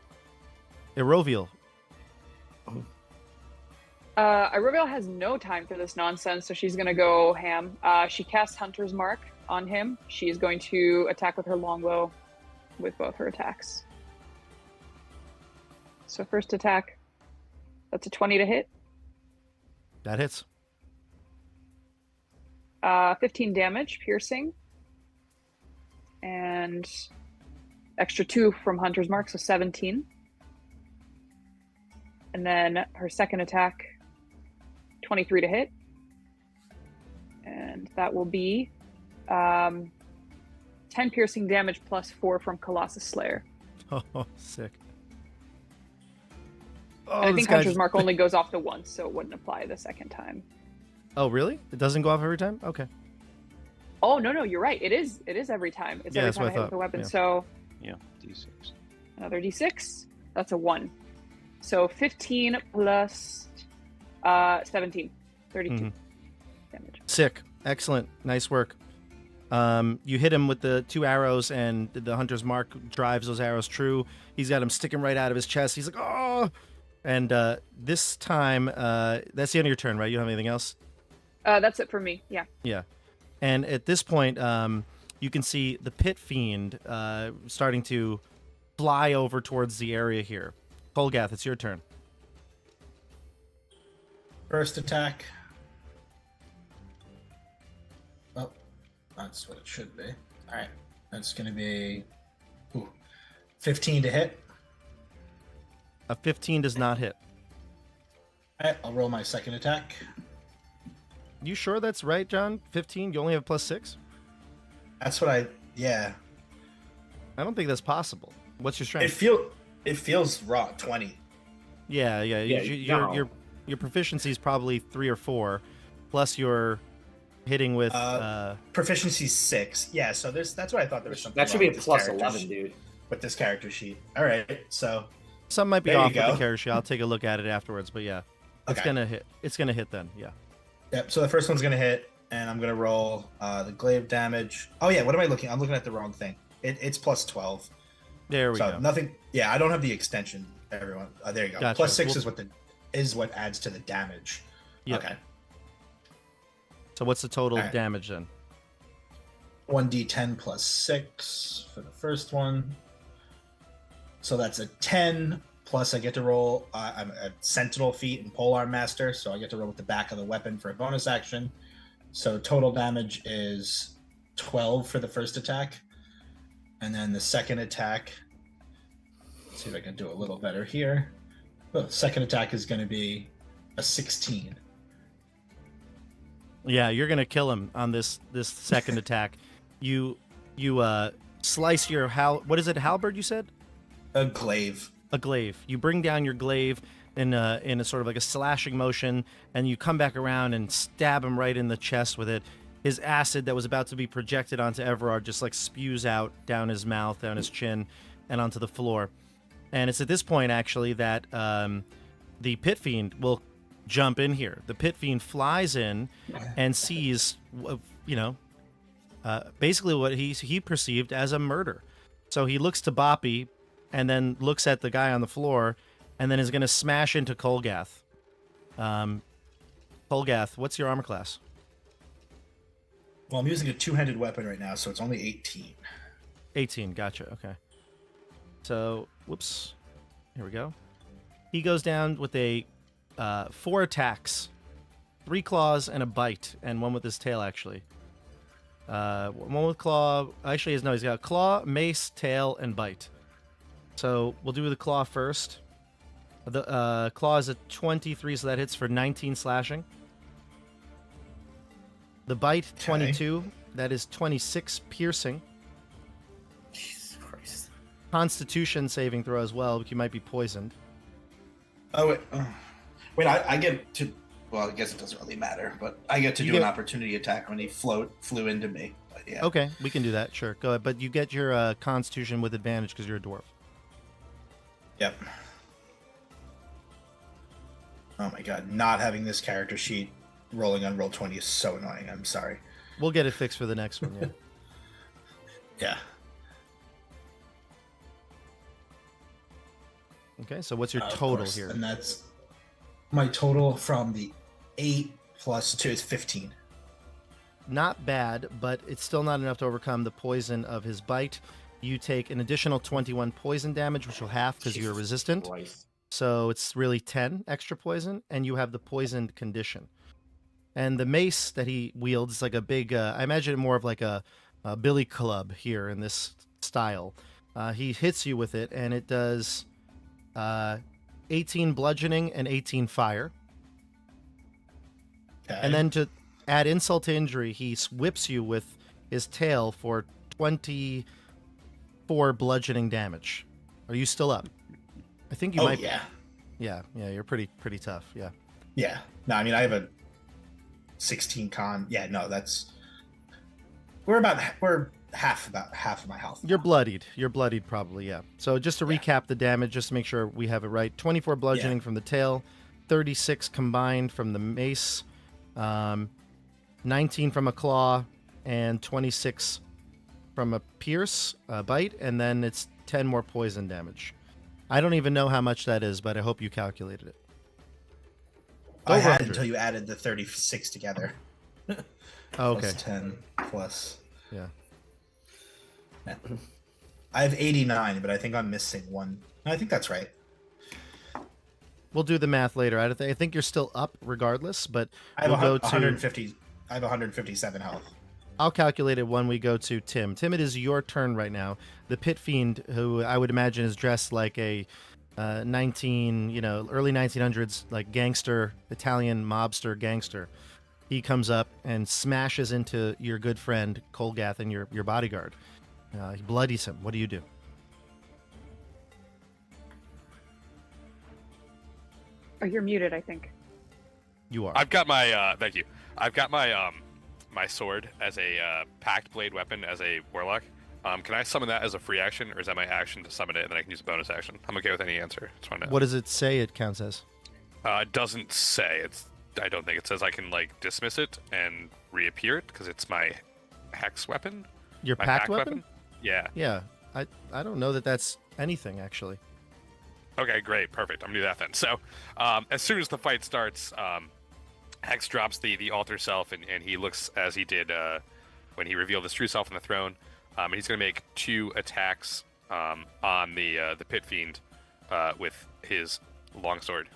Eroviel. Aurivia has no time for this nonsense, so she's going to go ham. She casts Hunter's Mark on him. She's going to attack with her longbow with both her attacks. So first attack, that's a 20 to hit. That hits. 15 damage, piercing. And extra 2 from Hunter's Mark, so 17. And then her second attack, 23 to hit. And that will be 10 piercing damage plus 4 from Colossus Slayer. Oh, sick. And I think Hunter's Mark only goes off the once, so it wouldn't apply the second time. Oh, really? It doesn't go off every time? Okay. Oh, no, you're right. It is every time. It's every that's time what I I hit with thought. the weapon. Yeah. So Yeah, D6. another d6. That's a 1. So 15 plus 17. 32 Mhm. damage. Sick. Excellent. Nice work. You hit him with the 2 arrows, and the Hunter's Mark drives those arrows true. He's got him sticking right out of his chest. He's like, oh! And this time, that's the end of your turn, right? You don't have anything else? That's it for me. Yeah. Yeah. And at this point, you can see the Pit Fiend starting to fly over towards the area here. Kolgath, it's your turn. First attack. Oh, that's what it should be. All right, that's going to be 15 to hit. A 15 does not hit. All right, I'll roll my second attack. You sure that's right, John? 15? You only have +6? That's what yeah. I don't think that's possible. What's your strength? It feels raw, 20. Yeah. no. Your proficiency is probably 3 or 4, plus your hitting with. Proficiency 6. Yeah, so that's what I thought there was something. That should wrong be a with this plus character 11, dude. With this character sheet. All right, so Some might be there you off with go. the character sheet. I'll take a look at it afterwards, but yeah, it's Okay. gonna hit. It's gonna hit then. Yeah. Yep. So the first one's gonna hit, and I'm gonna roll the glaive damage. Oh yeah, what am I looking? I'm looking at the wrong thing. It's plus 12. There we So go. nothing. Yeah, I don't have the extension. Everyone, there you go. Gotcha. Plus 6 Well- is what adds to the damage. Yep. Okay. So what's the total All right. damage then? 1d10 plus 6 for the first one. So that's a 10. Plus, I get to roll. I'm a Sentinel feat and Polearm Master, so I get to roll with the back of the weapon for a bonus action. So total damage is 12 for the first attack. And then the second attack, let's see if I can do a little better here. The second attack is going to be a 16. Yeah, you're gonna kill him on this second attack. You slice your what is it? Halberd? You said? A glaive. A glaive. You bring down your glaive in a sort of like a slashing motion, and you come back around and stab him right in the chest with it. His acid that was about to be projected onto Everard just like spews out down his mouth, down his chin, and onto the floor. And it's at this point actually that the Pit Fiend will jump in here. The Pit Fiend flies in and sees, basically what he perceived as a murder. So he looks to Boppy and then looks at the guy on the floor and then is going to smash into Kolgath. Kolgath, what's your armor class? Well, I'm using a two-handed weapon right now, so it's only 18. 18, gotcha, okay. So, whoops. Here we go. He goes down with a 4 attacks, 3 claws and a bite, and one with his tail, actually. One with claw. Actually, he's got claw, mace, tail, and bite. So we'll do the claw first. The claw is a 23, so that hits for 19 slashing. The bite, 22. That is 26 piercing. Jesus Christ. Constitution saving throw as well, but you might be poisoned. Oh, wait, I get to... Well, I guess it doesn't really matter, but I get to do an opportunity attack when he flew into me. But yeah. Okay, we can do that, sure. Go ahead, but you get your Constitution with advantage because you're a dwarf. Yep. Oh my god, not having this character sheet rolling on Roll20 is so annoying. I'm sorry. We'll get it fixed for the next one, yeah. Yeah. Okay, so what's your Of total course, here? And that's my total from the 8 plus 2 is 15. Not bad, but it's still not enough to overcome the poison of his bite. You take an additional 21 poison damage, which will half because you're resistant. Christ. So it's really 10 extra poison, and you have the poisoned condition. And the mace that he wields is like a big, I imagine it more of like a billy club here in this style. He hits you with it, and it does 18 bludgeoning and 18 fire. Okay. And then to add insult to injury, he whips you with his tail for 24 bludgeoning damage. Are you still up? I think you might. yeah. Yeah, you're pretty tough. Yeah. Yeah. No, I mean, I have a 16 con. Yeah, no, that's... We're half of my health. You're bloodied. You're bloodied probably, yeah. So just to recap the damage, just to make sure we have it right. 24 bludgeoning from the tail, 36 combined from the mace, 19 from a claw, and 26 from a pierce, bite, and then it's 10 more poison damage. I don't even know how much that is, but I hope you calculated it. I Over had 100. until you added the 36 together. Oh, okay. Plus 10 plus... Yeah. I have 89, but I think I'm missing one. I think that's right. We'll do the math later. I think you're still up regardless, but I have we'll go 150. I have 157 health. I'll calculate it when we go to Tim. Tim, it is your turn right now. The Pit Fiend, who I would imagine is dressed like a early 1900s, like gangster, Italian mobster gangster. He comes up and smashes into your good friend Colgath and your bodyguard. He bloodies him. What do you do? Oh, you're muted, I think. You are. I've got my thank you. I've got my my sword as a packed blade weapon as a warlock. Can I summon that as a free action, or is that my action to summon it and then I can use a bonus action? I'm okay with any answer. Just want to know. What does it say it counts as? It doesn't say. I don't think it says I can like dismiss it and reappear it because it's my hex weapon. Your My packed weapon? Yeah. Yeah. I don't know that that's anything, actually. Okay, great, perfect. I'm gonna do that then. So, as soon as the fight starts, Hex drops the alter self, and he looks as he did when he revealed his true self on the throne. And he's gonna make 2 attacks on the pit fiend with his longsword.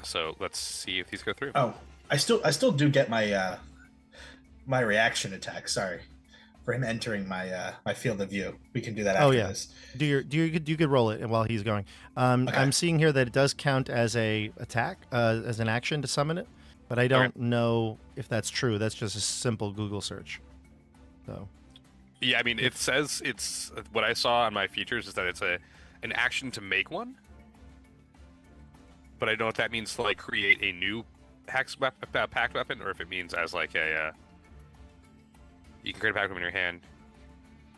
So let's see if these go through. Oh, I still do get my my reaction attack. Sorry for him entering my my field of view. We can do that after this. You could roll it while he's going. Okay. I'm seeing here that it does count as a attack, as an action to summon it, but I don't know if that's true. That's just a simple Google search. So. Yeah, I mean, it says it's what I saw on my features is that it's an action to make one, but I don't know if that means to like create a new packed weapon, or if it means as like a you can create a packed weapon in your hand.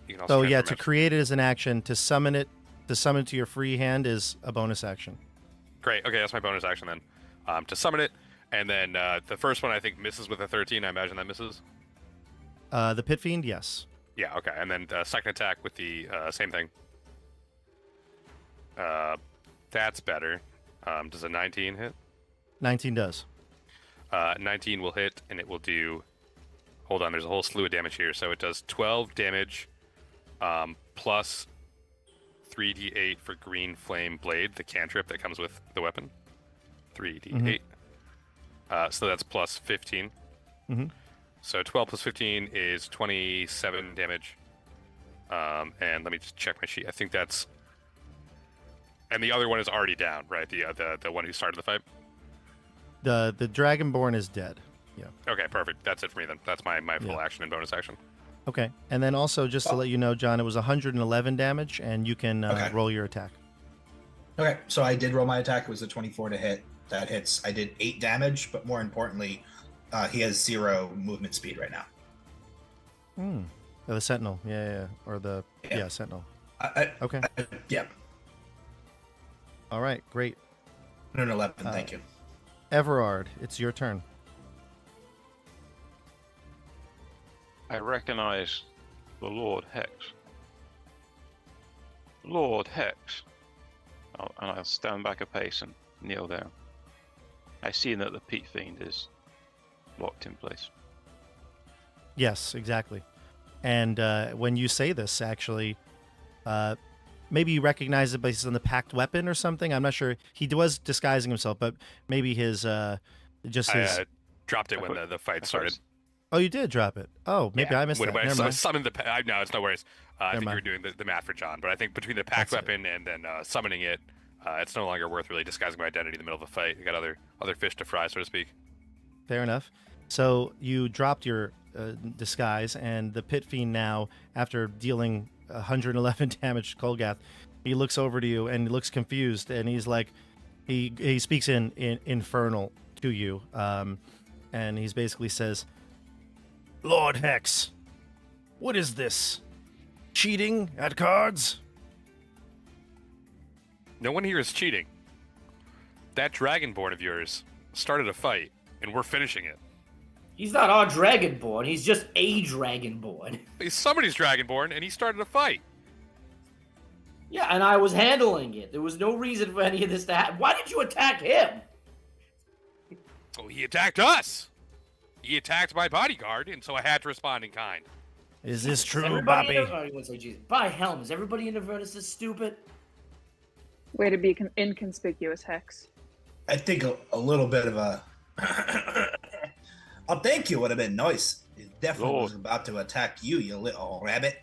You can also to create it as an action, to summon it to your free hand is a bonus action. Great. Okay, that's my bonus action then. To summon it, and then the first one I think misses with a 13. I imagine that misses. The pit fiend, yes. Yeah. Okay, and then second attack with the same thing. That's better. Does a 19 hit? 19 does. 19 will hit, and it will do. Hold on, there's a whole slew of damage here. So it does 12 damage, plus 3d8 for green flame blade, the cantrip that comes with the weapon. 3d8. So that's plus 15. Mm-hmm. So 12 plus 15 is 27 damage. And let me just check my sheet. I think that's. And the other one is already down, right? The one who started the fight. The Dragonborn is dead. Yeah. Okay, perfect. That's it for me then. That's my full action and bonus action. Okay, and then also just to let you know, John, it was 111 damage, and you can roll your attack. Okay, so I did roll my attack. It was a 24 to hit. That hits. I did 8 damage, but more importantly, he has 0 movement speed right now. The Sentinel, yeah. Or the Sentinel. Okay. Yeah. All right, great. 111. Thank you. Everard, it's your turn. I recognize the Lord Hex. Lord Hex. And I'll stand back a pace and kneel down. I see that the Pit Fiend is locked in place. Yes, exactly. And when you say this, actually, maybe you recognize it based on the packed weapon or something. I'm not sure. He was disguising himself, but maybe his I dropped it when the fight started. Oh, you did drop it. Oh, maybe I missed that. When Never I mind. summoned no, it's no worries. I think you were doing the math for John, but I think between the packed That's weapon and then summoning it, it's no longer worth really disguising my identity in the middle of a fight. You got other fish to fry, so to speak. Fair enough. So you dropped your disguise, and the Pit Fiend now, after dealing 111 damage to Colgath, he looks over to you and he looks confused, and he's like, he speaks in Infernal to you, and he's basically says, Lord Hex, what is this? Cheating at cards? No one here is cheating. That Dragonborn of yours started a fight, and we're finishing it. He's not our Dragonborn. He's just a Dragonborn. He's somebody's Dragonborn, and he started a fight. Yeah, and I was handling it. There was no reason for any of this to happen. Why did you attack him? Oh, he attacked us. He attacked my bodyguard, and so I had to respond in kind. Is this true, Everybody Bobby? By helms, everybody in Avernus is stupid. Way to be inconspicuous, Hex. I think a little bit of a. Oh, thank you would have been nice. It definitely was about to attack you, you little rabbit.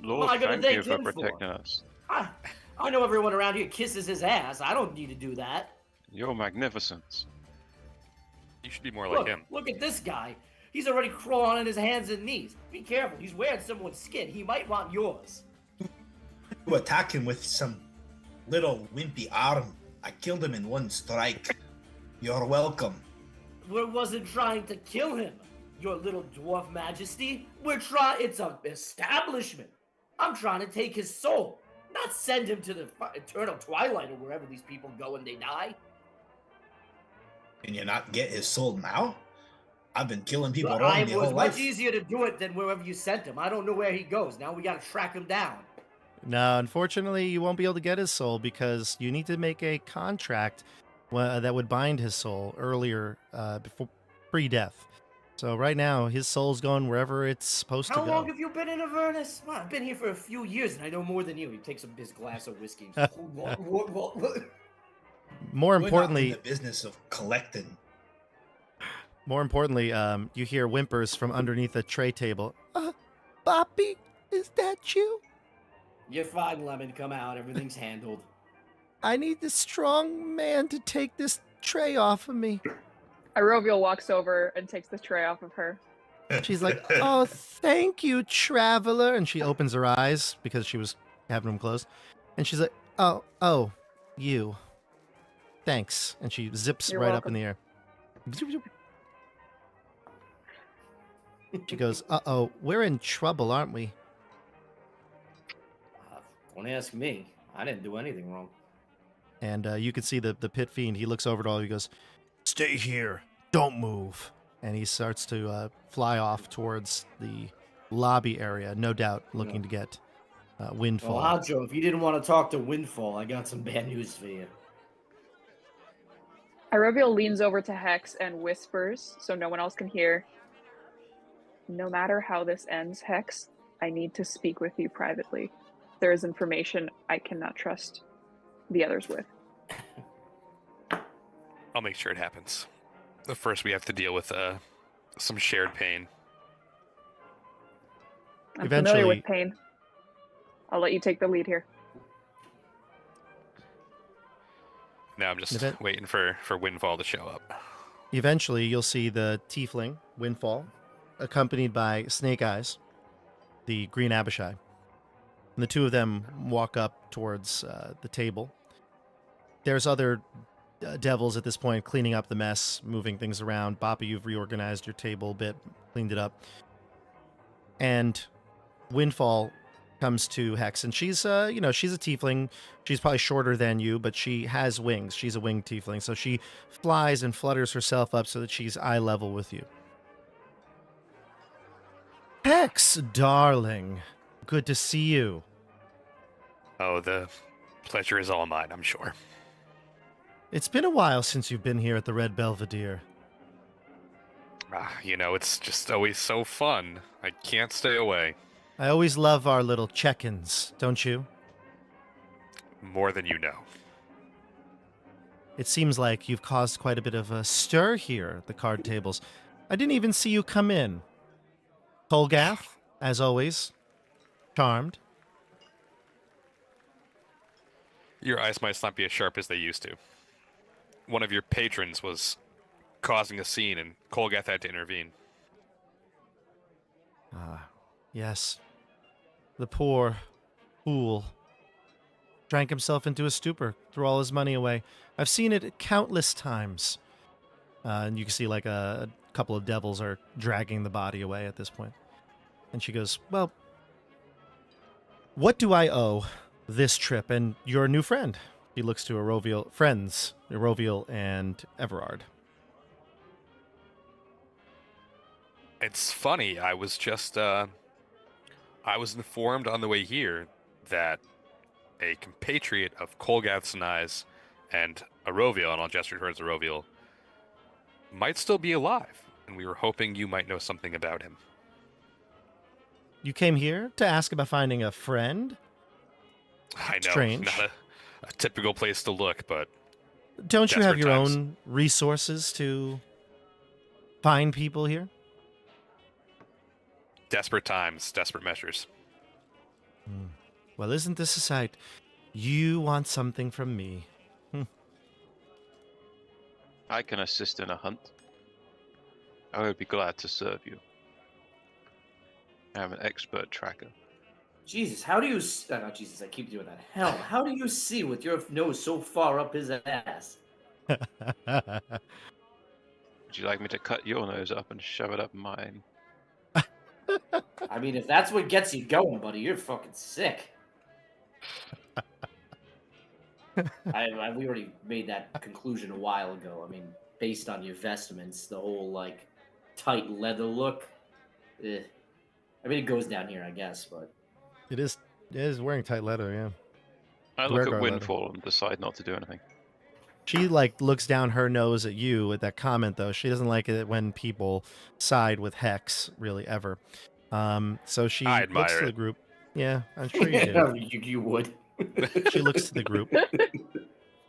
Lord, I gotta thank you thank for him for? protecting us. I know everyone around here kisses his ass. I don't need to do that. Your magnificence. You should be more like him. Look at this guy. He's already crawling on his hands and knees. Be careful. He's wearing someone's skin. He might want yours. You attack him with some little wimpy arm. I killed him in one strike. You're welcome. We wasn't trying to kill him, your little dwarf majesty. It's an establishment. I'm trying to take his soul, not send him to the eternal twilight or wherever these people go when they die. Can you not get his soul now? I've been killing people Well, wrong it the was whole much life. easier to do it than wherever you sent him. I don't know where he goes. Now we gotta track him down. No, unfortunately, you won't be able to get his soul because you need to make a contract that would bind his soul earlier, before pre-death. So right now, his soul's going wherever it's supposed to How go. long have you been in Avernus? Well, I've been here for a few years, and I know more than you. He takes his glass of whiskey. More We're not in importantly, the business of collecting. you hear whimpers from underneath a tray table. Boppy, is that you? You're fine, Lemon. Come out. Everything's handled. I need the strong man to take this tray off of me. Iroviel walks over and takes the tray off of her. She's like, oh, thank you, traveler. And she opens her eyes because she was having them closed. And she's like, oh, you. Thanks. And she zips You're right welcome. up in the air. She goes, uh-oh, we're in trouble, aren't we? Don't ask me. I didn't do anything wrong. And you can see the pit fiend. He looks over at all. He goes, stay here. Don't move. And he starts to fly off towards the lobby area, no doubt looking to get Windfall. Well, Hadjo, if you didn't want to talk to Windfall, I got some bad news for you. Iroviel leans over to Hex and whispers so no one else can hear. No matter how this ends, Hex, I need to speak with you privately. There is information I cannot trust the others with. I'll make sure it happens. But first, we have to deal with some shared pain. I'm Eventually- familiar with pain. I'll let you take the lead here. Now I'm just Event- waiting for Windfall to show up. Eventually, you'll see the tiefling, Windfall, accompanied by Snake Eyes, the green Abishai. And the two of them walk up towards the table. There's other devils at this point cleaning up the mess, moving things around. Bappa, you've reorganized your table a bit, cleaned it up. And Windfall comes to Hex, and she's she's a tiefling. She's probably shorter than you, but she has wings. She's a winged tiefling, so she flies and flutters herself up so that she's eye level with you. Hex, darling, good to see you. Oh, the pleasure is all mine, I'm sure. It's been a while since you've been here at the Red Belvedere. It's just always so fun. I can't stay away. I always love our little check-ins, don't you? More than you know. It seems like you've caused quite a bit of a stir here at the card tables. I didn't even see you come in. Colgath, as always, charmed. Your eyes might not be as sharp as they used to. One of your patrons was causing a scene, and Colgath had to intervene. Yes. The poor fool drank himself into a stupor, threw all his money away. I've seen it countless times. And you can see like a couple of devils are dragging the body away at this point. And she goes, well, what do I owe this trip and your new friend? He looks to Iroviel and Everard. It's funny, I was informed on the way here that a compatriot of Colgath's and I's and Iroviel, and I'll gesture towards Iroviel, might still be alive, and we were hoping you might know something about him. You came here to ask about finding a friend? I know, Strange. not a typical place to look, but Don't you have Desperate your times. own resources to find people here? desperate times, desperate measures. Well, isn't this a sight? You want something from me. I can assist in a hunt. I would be glad to serve you. I am an expert tracker. Jesus, how do you... Oh, Jesus, I keep doing that. Hell, how do you see with your nose so far up his ass? Would you like me to cut your nose up and shove it up mine? I mean, if that's what gets you going, buddy, you're fucking sick. We already made that conclusion a while ago. I mean, based on your vestments, the whole, like, tight leather look. I mean, it goes down here, I guess, but... It is wearing tight leather, yeah. I look Dwergar at leather. Windfall and decide not to do anything. She like looks down her nose at you with that comment though. She doesn't like it when people side with Hex really ever. So she I looks admire to the it. group. Yeah, I'm sure you do. you would. She looks to the group.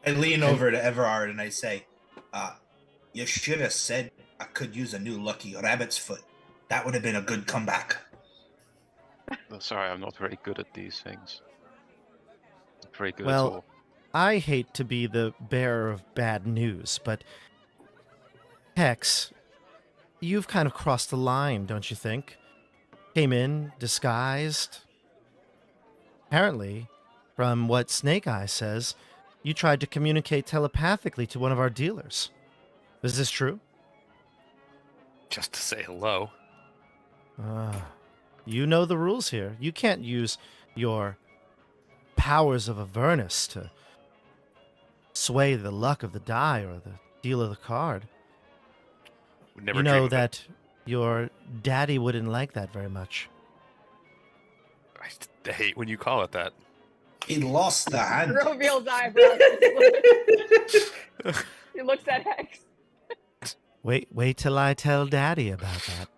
I lean over to Everard and I say, you should have said I could use a new lucky rabbit's foot. That would have been a good comeback. Sorry, I'm not very good at these things. Not very good Well, at all. I hate to be the bearer of bad news, but Hex, you've kind of crossed the line, don't you think? Came in disguised. Apparently, from what Snake Eyes says, you tried to communicate telepathically to one of our dealers. Is this true? Just to say hello. You know the rules here. You can't use your powers of Avernus to sway the luck of the die or the deal of the card. Would never You dream know of it. that your daddy wouldn't like that very much. I hate when you call it that. He lost the hand. Rovil's eyebrows. He looks at Hex. Wait till I tell daddy about that.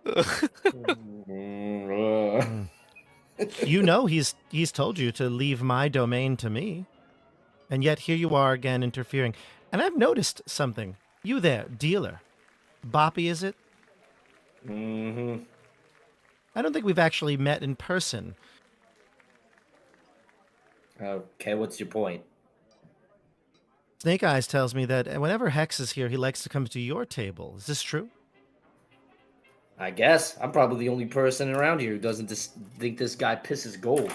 You know he's told you to leave my domain to me. And yet here you are again interfering. And I've noticed something. You there, dealer. Boppy, is it? Mm-hmm. I don't think we've actually met in person. Okay, what's your point? Snake Eyes tells me that whenever Hex is here, he likes to come to your table. Is this true? I guess I'm probably the only person around here who doesn't think this guy pisses gold.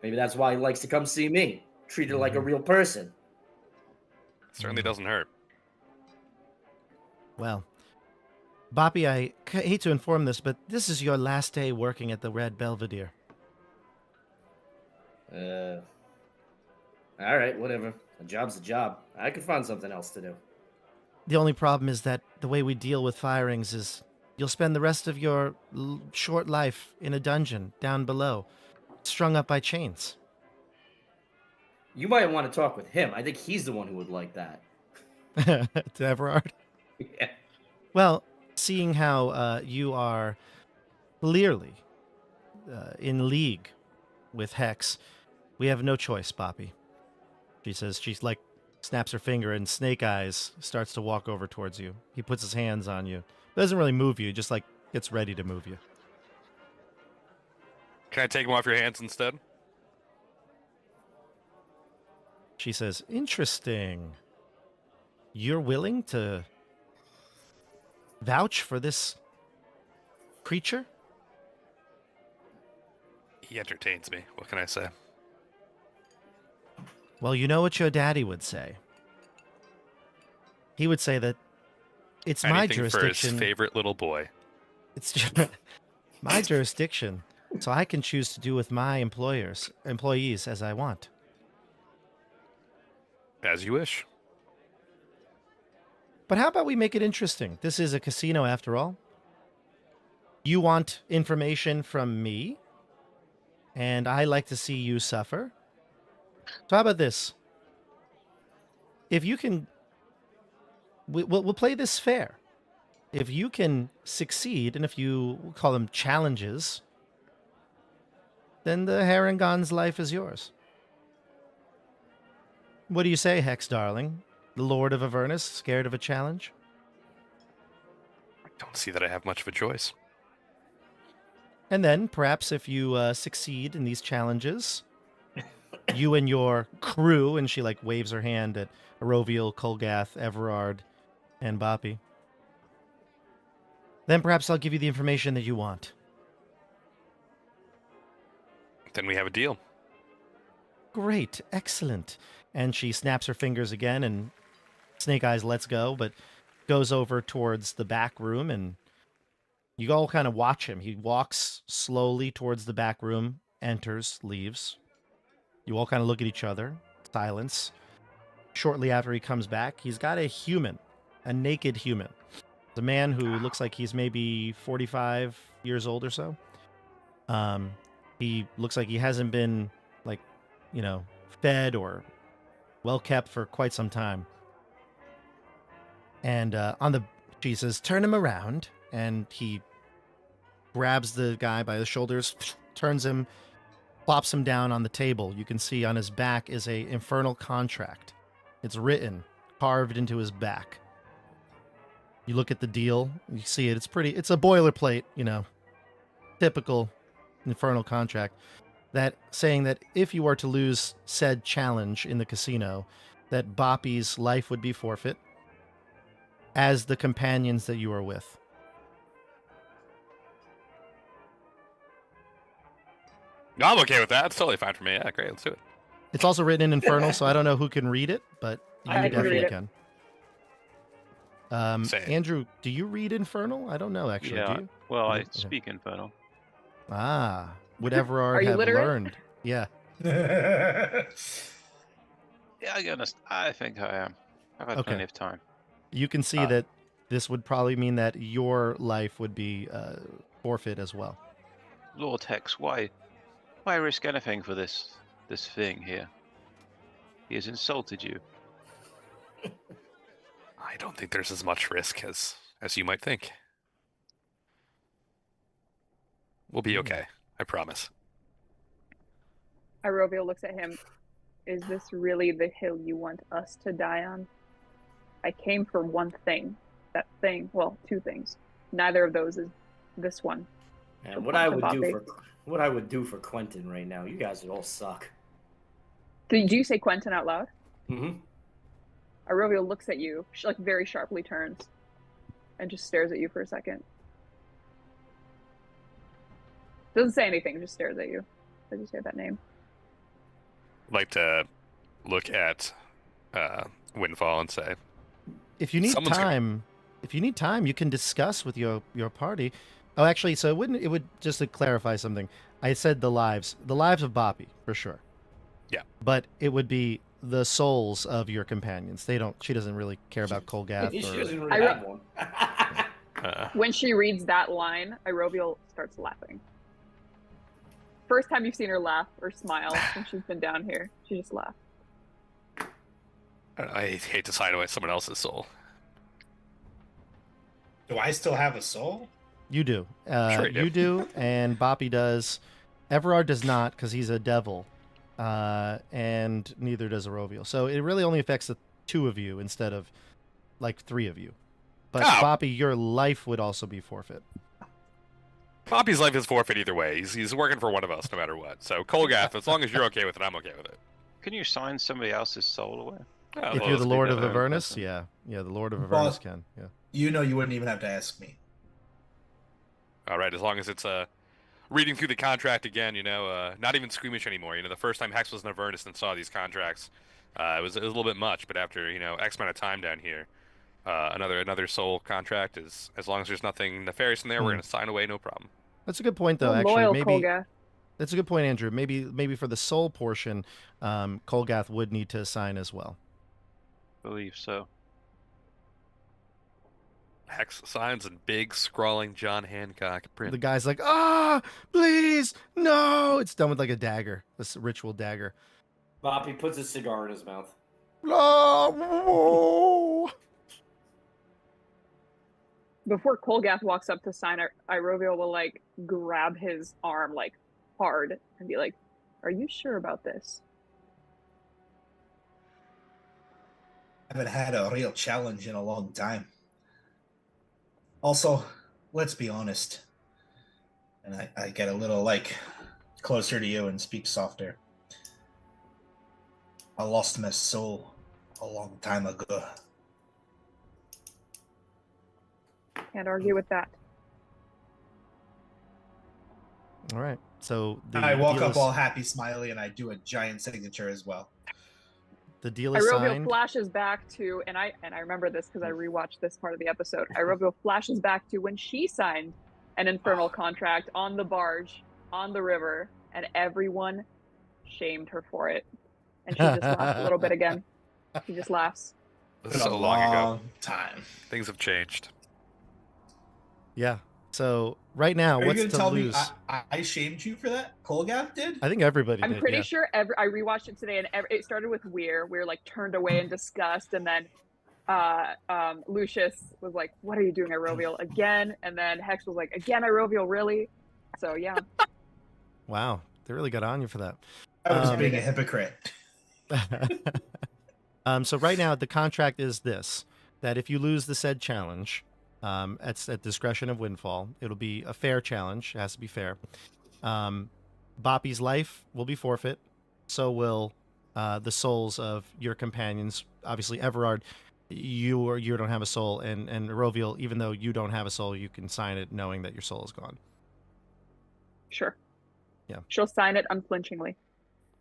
Maybe that's why he likes to come see me. Treat her like a real person. Certainly doesn't hurt. Well, Boppy, I hate to inform this, but this is your last day working at the Red Belvedere. All right, whatever. A job's a job. I could find something else to do. The only problem is that the way we deal with firings is you'll spend the rest of your short life in a dungeon down below, strung up by chains. You might want to talk with him. I think he's the one who would like that. To Everard. Yeah. Well, seeing how you are clearly in league with Hex, we have no choice, Boppy. She says, she's like, snaps her finger, and Snake Eyes starts to walk over towards you. He puts his hands on you. Doesn't really move you, just like gets ready to move you. Can I take him off your hands instead? She says, interesting. You're willing to vouch for this creature? He entertains me. What can I say? Well, you know what your daddy would say. He would say that it's my Anything for jurisdiction. his favorite little boy. It's my jurisdiction, so I can choose to do with my employees as I want. As you wish. But how about we make it interesting? This is a casino after all. You want information from me, and I like to see you suffer. So how about this? If you can, we'll play this fair. If you can succeed, and if you we'll call them challenges, then the Harengon's life is yours. What do you say, Hex, darling? The Lord of Avernus, scared of a challenge? I don't see that I have much of a choice. And then, perhaps if you succeed in these challenges, you and your crew, and she like waves her hand at Aroviel, Colgath, Everard, and Boppy. Then perhaps I'll give you the information that you want. Then we have a deal. Great, excellent. And she snaps her fingers again, and Snake Eyes lets go, but goes over towards the back room, and you all kind of watch him. He walks slowly towards the back room, enters, leaves. You all kind of look at each other, silence. Shortly after he comes back, he's got a human, a naked human. It's a man who looks like he's maybe 45 years old or so. He looks like he hasn't been, like, fed or well kept for quite some time. And she says, turn him around. And he grabs the guy by the shoulders, turns him, plops him down on the table. You can see on his back is a infernal contract. It's written, carved into his back. You look at the deal, you see it. It's a boilerplate, typical infernal contract. That saying that if you were to lose said challenge in the casino, that Boppy's life would be forfeit, as the companions that you are with. No, I'm okay with that. It's totally fine for me. Yeah, great. Let's do it. It's also written in Infernal, so I don't know who can read it, but you I can definitely read it. can. Same. Andrew, do you read Infernal? I don't know, actually. Yeah. Do you? Well, I Okay. speak Infernal. Ah, would Everard Are you have literate? learned? Yeah. Yeah, I think I am. I've had Okay. plenty of time. You can see that this would probably mean that your life would be forfeit as well. Lord Hex, why risk anything for this thing here? He has insulted you. I don't think there's as much risk as you might think. We'll be okay. I promise. Irovia looks at him. Is this really the hill you want us to die on? I came for one thing. That thing, well, two things. Neither of those is this one. And what I would do for Quentin right now, you guys would all suck. Did you say Quentin out loud? Mm-hmm. Irovia looks at you, she like very sharply turns, and just stares at you for a second. Doesn't say anything, just stares at you. As you say that name. Like to look at Windfall and say, If you need Someone's time, you can discuss with your party. Oh, actually, so it would just to clarify something. I said the lives of Boppy for sure. Yeah. But it would be the souls of your companions. She doesn't really care about Colgath. She Or, doesn't really have one. When she reads that line, Irovia starts laughing. First time you've seen her laugh or smile since she's been down here. She just laughed. I hate to side away someone else's soul. Do I still have a soul? you do. Sure you do. You do, and Boppy does. Everard does not because he's a devil, and neither does Aroviel. So it really only affects the two of you instead of like three of you. But Oh. Boppy, your life would also be forfeit. Poppy's life is forfeit either way. He's working for one of us no matter what. So Colgath, as long as you're okay with it, I'm okay with it. Can you sign somebody else's soul away? Oh, If well, you're the let's do Lord that of then. Avernus, yeah, the Lord of Avernus can, yeah. You know you wouldn't even have to ask me. All right, as long as it's reading through the contract again, not even squeamish anymore. The first time Hex was in Avernus and saw these contracts, it was a little bit much. But after X amount of time down here, another soul contract is, as long as there's nothing nefarious in there, we're gonna sign away, no problem. That's a good point, though. You're Actually, loyal, maybe Colgath. that's a good point, Andrew. Maybe for the soul portion, Colgath would need to sign as well. Believe so. Hex signs in big scrawling John Hancock print. The guy's like, please, no. It's done with like a dagger, this ritual dagger. Boppy puts a cigar in his mouth. No. Before Colgath walks up to sign, Irovia will like grab his arm like hard and be like, "Are you sure about this?" I haven't had a real challenge in a long time. Also, let's be honest. And I get a little like closer to you and speak softer. I lost my soul a long time ago. Can't argue with that. All right. So the I walk deal up is, all happy, smiley, and I do a giant signature as well. the deal is Irovio signed. flashes back to, and I remember this because I rewatched this part of the episode. Irovio flashes back to when she signed an infernal contract on the barge on the river, and everyone shamed her for it, and she just laughs a little bit again. She just laughs. This Been is a so long ago. long time. Things have changed. Yeah. So right now, Are you what's going to to tell lose? me I shamed you for that? Colgath did? I think everybody I'm did. pretty Yeah. sure I rewatched it today, and it started with Weir. We're like turned away in disgust, and then Lucius was like, "What are you doing, Irovial, again?" And then Hex was like, "Again, Irovial, really?" So yeah. Wow. They really got on you for that. I was Um, being a hypocrite. So right now, the contract is this: that if you lose the said challenge, at discretion of Windfall, it'll be a fair challenge. It has to be fair. Boppy's life will be forfeit. So will the souls of your companions. Obviously, Everard, you don't have a soul, and Roviel, even though you don't have a soul, you can sign it knowing that your soul is gone. Sure. Yeah. She'll sign it unflinchingly.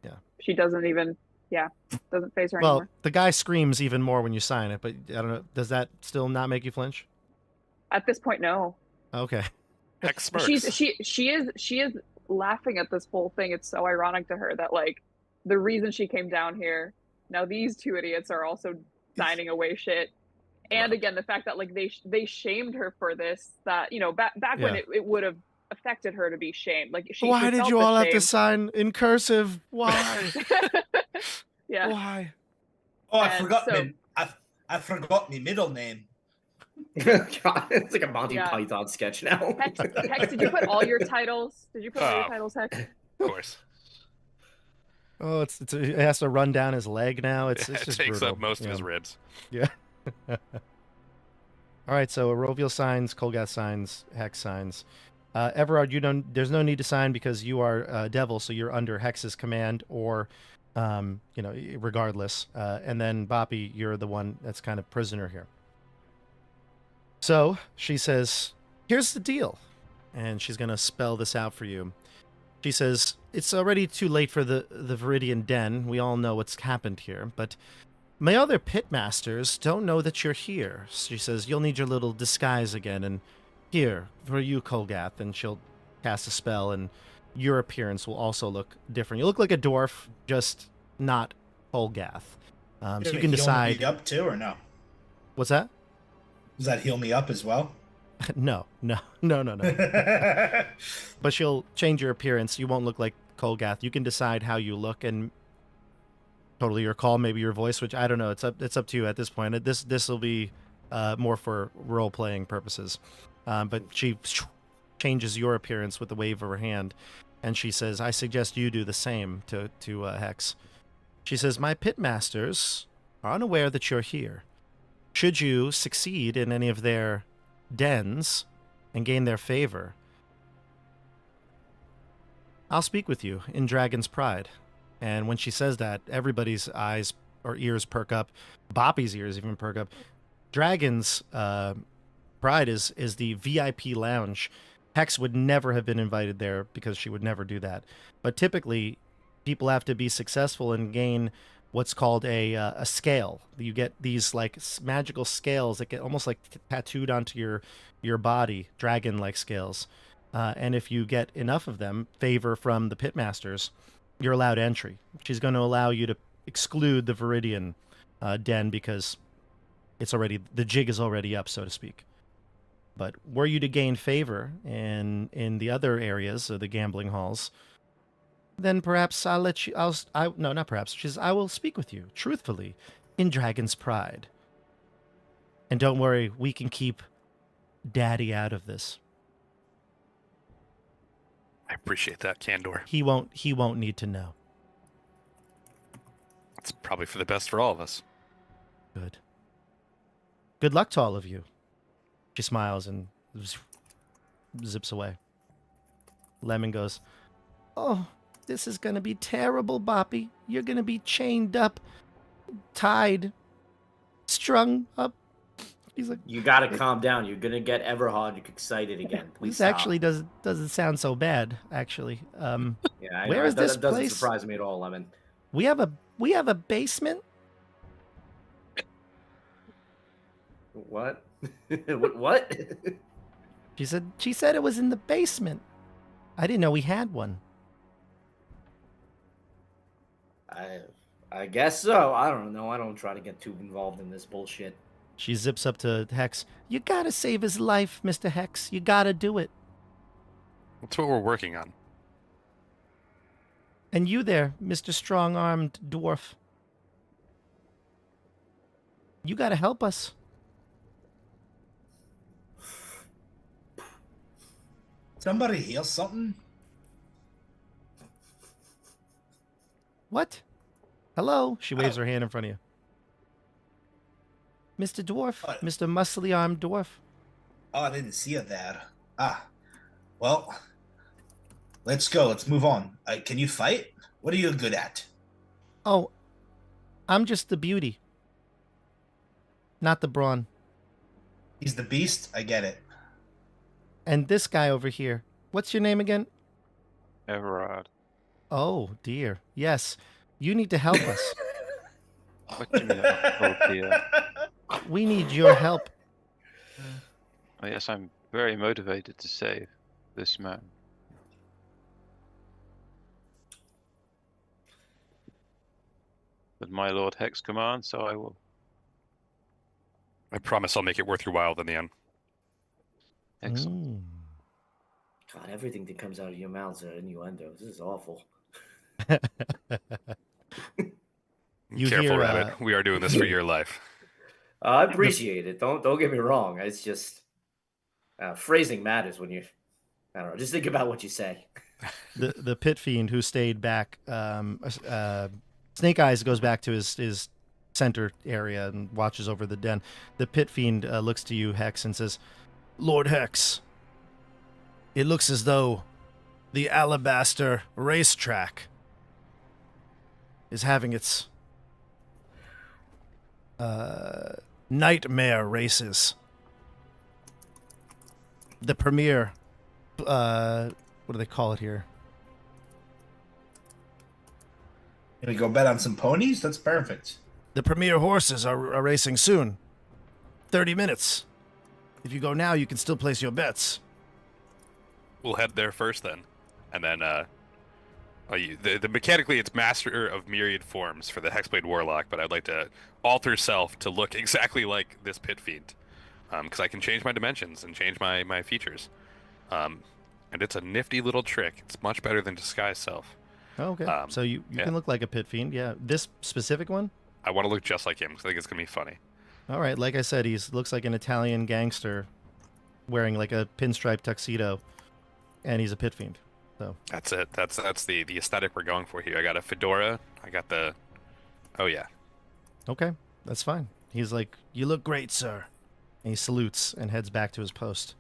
Yeah. She doesn't even, doesn't phase her Well, anymore. the guy screams even more when you sign it, but I don't know. Does that still not make you flinch? At this point, no. Okay. Hex smirks. She is laughing at this whole thing. It's so ironic to her that like the reason she came down here. Now these two idiots are also signing away shit. And again, the fact that like they shamed her for this, that back when it would have affected her to be shamed. Like Why she did felt you the all have to shame. sign in cursive? Why? Yeah. Why? Oh, I And forgot so- me. I forgot my middle name. God, it's like a Monty Yeah. Python sketch now. Hex, did you put all your titles? Did you put all your Oh. titles, Hex? Of course. Oh, it has to run down his leg now. It's It just takes brutal. up most of his ribs. Yeah. All right, so Roviel signs, Colgath signs, Hex signs. Everard, there's no need to sign because you are Devil, so you're under Hex's command, or regardless. And then Boppy, you're the one that's kind of prisoner here. So she says, "Here's the deal," and she's gonna spell this out for you. She says, "It's already too late for the Viridian Den. We all know what's happened here, but my other pitmasters don't know that you're here." She says, "You'll need your little disguise again, and here, for you, Colgath," and she'll cast a spell, and your appearance will also look different. You look like a dwarf, just not Colgath. So you can decide. Heal me up too, or no? What's that? Does that heal me up as well? No. But she'll change your appearance. You won't look like Colgath. You can decide how you look, and totally your call. Maybe your voice, which I don't know. It's up to you at this point. This will be more for role playing purposes. But she changes your appearance with the wave of her hand, and she says, "I suggest you do the same to Hex." She says, "My pitmasters are unaware that you're here. Should you succeed in any of their dens and gain their favor, I'll speak with you in Dragon's Pride." And when she says that, everybody's eyes or ears perk up. Boppy's ears even perk up. Dragon's Pride is the VIP lounge. Hex would never have been invited there because she would never do that. But typically, people have to be successful and gain what's called a scale. You get these like magical scales that get almost like tattooed onto your body, dragon-like scales. And if you get enough of them, favor from the pitmasters, you're allowed entry. She's going to allow you to exclude the Viridian den because the jig is already up, so to speak. But were you to gain favor in the other areas of the gambling halls, then perhaps I'll let you. No, not perhaps. She says, "I will speak with you truthfully in Dragon's Pride. And don't worry, we can keep Daddy out of this. I appreciate that candor. He won't need to know." It's probably for the best for all of us. Good. Good luck to all of you. She smiles and zips away. Lemon goes, "Oh, this is going to be terrible, Boppy. You're going to be chained up, tied, strung up. He's like, You gotta calm down. You're gonna get Everhard excited again. Please this stop. actually doesn't sound so bad, actually. Yeah, I where know. is this That doesn't place? surprise me at all, Lemon. We have a basement? What? What? She said it was in the basement. I didn't know we had one. I guess so. I don't know. I don't try to get too involved in this bullshit. She zips up to Hex. You gotta save his life, Mr. Hex. You gotta do it. That's what we're working on. And you there, Mr. Strong-Armed Dwarf. You gotta help us. Somebody hear something? What? Hello? She waves her hand in front of you. Mr. Dwarf, What? Mr. Muscly-Armed Dwarf. Oh, I didn't see it there. Well, let's go. Let's move on. Can you fight? What are you good at? Oh, I'm just the beauty. Not the brawn. He's the beast. I get it. And this guy over here. What's your name again? Everard. Oh, dear. Yes. You need to help us. What do you mean? Oh dear. We need your help. Oh, yes, I'm very motivated to save this man. But my Lord Hex commands, so I will. I promise I'll make it worth your while in the end. Excellent. Mm. God, everything that comes out of your mouths are innuendos. This is awful. You Careful, hear, Rabbit. We are doing this for your life. I appreciate it. Don't get me wrong. It's just phrasing matters when you. I don't know. Just think about what you say. The pit fiend who stayed back, Snake Eyes goes back to his center area and watches over the den. The pit fiend looks to you, Hex, and says, Lord Hex, it looks as though the Alabaster racetrack is having its nightmare races. The premier, what do they call it here? Can we go bet on some ponies? That's perfect. The premier horses are racing soon. 30 minutes. If you go now, you can still place your bets. We'll head there first then. And then, the mechanically it's Master of Myriad Forms for the Hexblade Warlock, but I'd like to alter self to look exactly like this Pit Fiend. Because I can change my dimensions and change my features. And it's a nifty little trick. It's much better than disguise self. Oh, okay. So you yeah. can look like a pit fiend. Yeah. This specific one? I want to look just like him because I think it's going to be funny. All right. Like I said, looks like an Italian gangster wearing like a pinstripe tuxedo, and he's a pit fiend. So That's it. That's the aesthetic we're going for here. I got a fedora. I got the... Oh, yeah. okay, that's fine. He's like, you look great, sir. And he salutes and heads back to his post.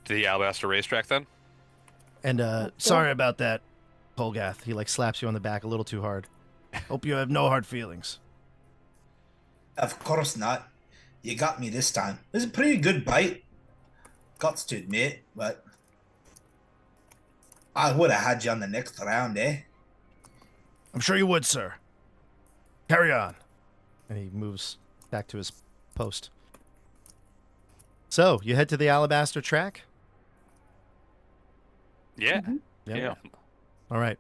To the Alabaster racetrack then? And sorry about that, Polgath. He like slaps you on the back a little too hard. Hope you have no hard feelings. Of course not. You got me this time. It was a pretty good bite. Gots to admit, but I would have had you on the next round, eh? I'm sure you would, sir. Carry on. And he moves back to his post. So, you head to the Alabaster track? Yeah. Yeah. All right.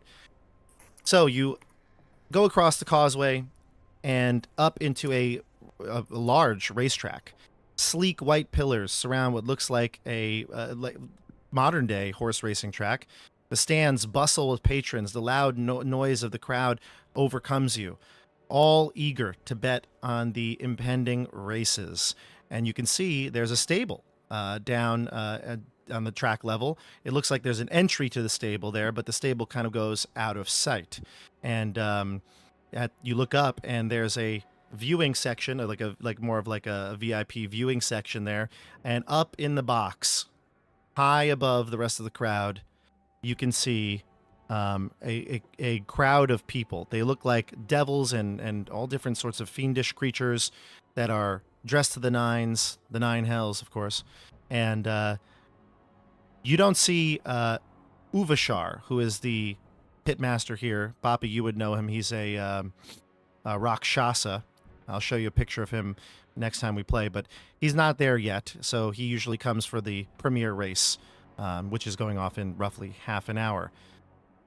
So, you go across the causeway and up into a large racetrack. Sleek white pillars surround what looks like a modern-day horse racing track. The stands bustle with patrons. The loud noise of the crowd overcomes you, all eager to bet on the impending races. And you can see there's a stable down on the track level. It looks like there's an entry to the stable there, but the stable kind of goes out of sight. And you look up, and there's a viewing section, or more of a VIP viewing section there. And up in the box, high above the rest of the crowd, you can see a crowd of people. They look like devils and all different sorts of fiendish creatures that are dressed to the nines, the nine hells, of course. And you don't see Uvashar, who is the pitmaster here. Boppy, you would know him. He's a Rakshasa. I'll show you a picture of him next time we play, but he's not there yet. So he usually comes for the premiere race, which is going off in roughly half an hour.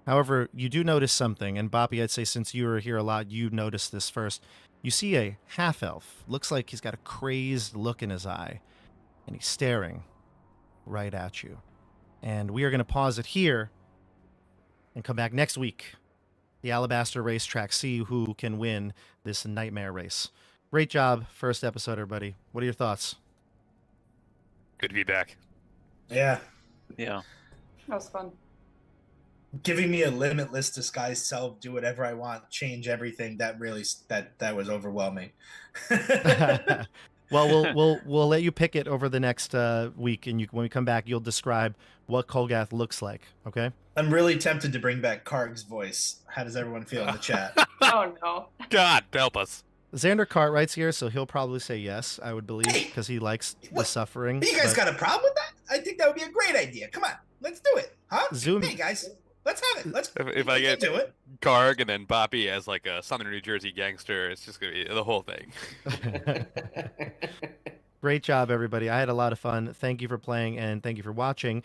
However, you do notice something, and Boppy, I'd say since you were here a lot, you noticed this first. You see a half-elf. Looks like he's got a crazed look in his eye, and he's staring right at you. And we are going to pause it here and come back next week. The Alabaster Racetrack, see who can win this nightmare race. Great job, first episode, everybody. What are your thoughts? Good to be back. Yeah. Yeah. That was fun. Giving me a limitless disguised self, do whatever I want, change everything. That really that was overwhelming. Well, we'll let you pick it over the next week, and when we come back, you'll describe what Kolgath looks like. Okay? I'm really tempted to bring back Karg's voice. How does everyone feel in the chat? Oh no. God help us. Xander Cartwright's here, so he'll probably say yes, I would believe, Hey, because he likes the what? suffering. You guys got a problem with that? I think that would be a great idea. Come on, let's do it, huh? Zoom. Hey guys, let's have it. Let's. If I get do it. Karg and then Boppy as like a Southern New Jersey gangster, it's just gonna be the whole thing. Great job, everybody. I had a lot of fun. Thank you for playing, and thank you for watching.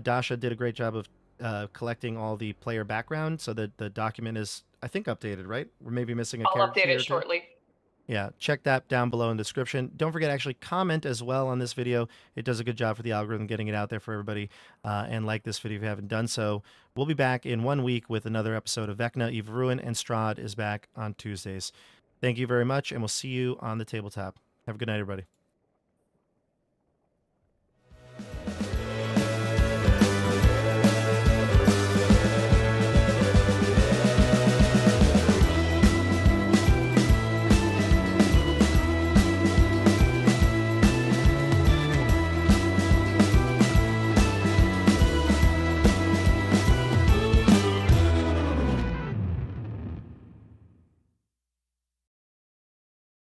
Dasha did a great job of collecting all the player background, so that the document is, I think, updated, right? We're maybe missing a I'll character update here or it two. shortly. Yeah, check that down below in the description. Don't forget to actually comment as well on this video. It does a good job for the algorithm getting it out there for everybody. And like this video if you haven't done so. We'll be back in 1 week with another episode of Vecna, Eve of Ruin, and Strahd is back on Tuesdays. Thank you very much, and we'll see you on the tabletop. Have a good night, everybody.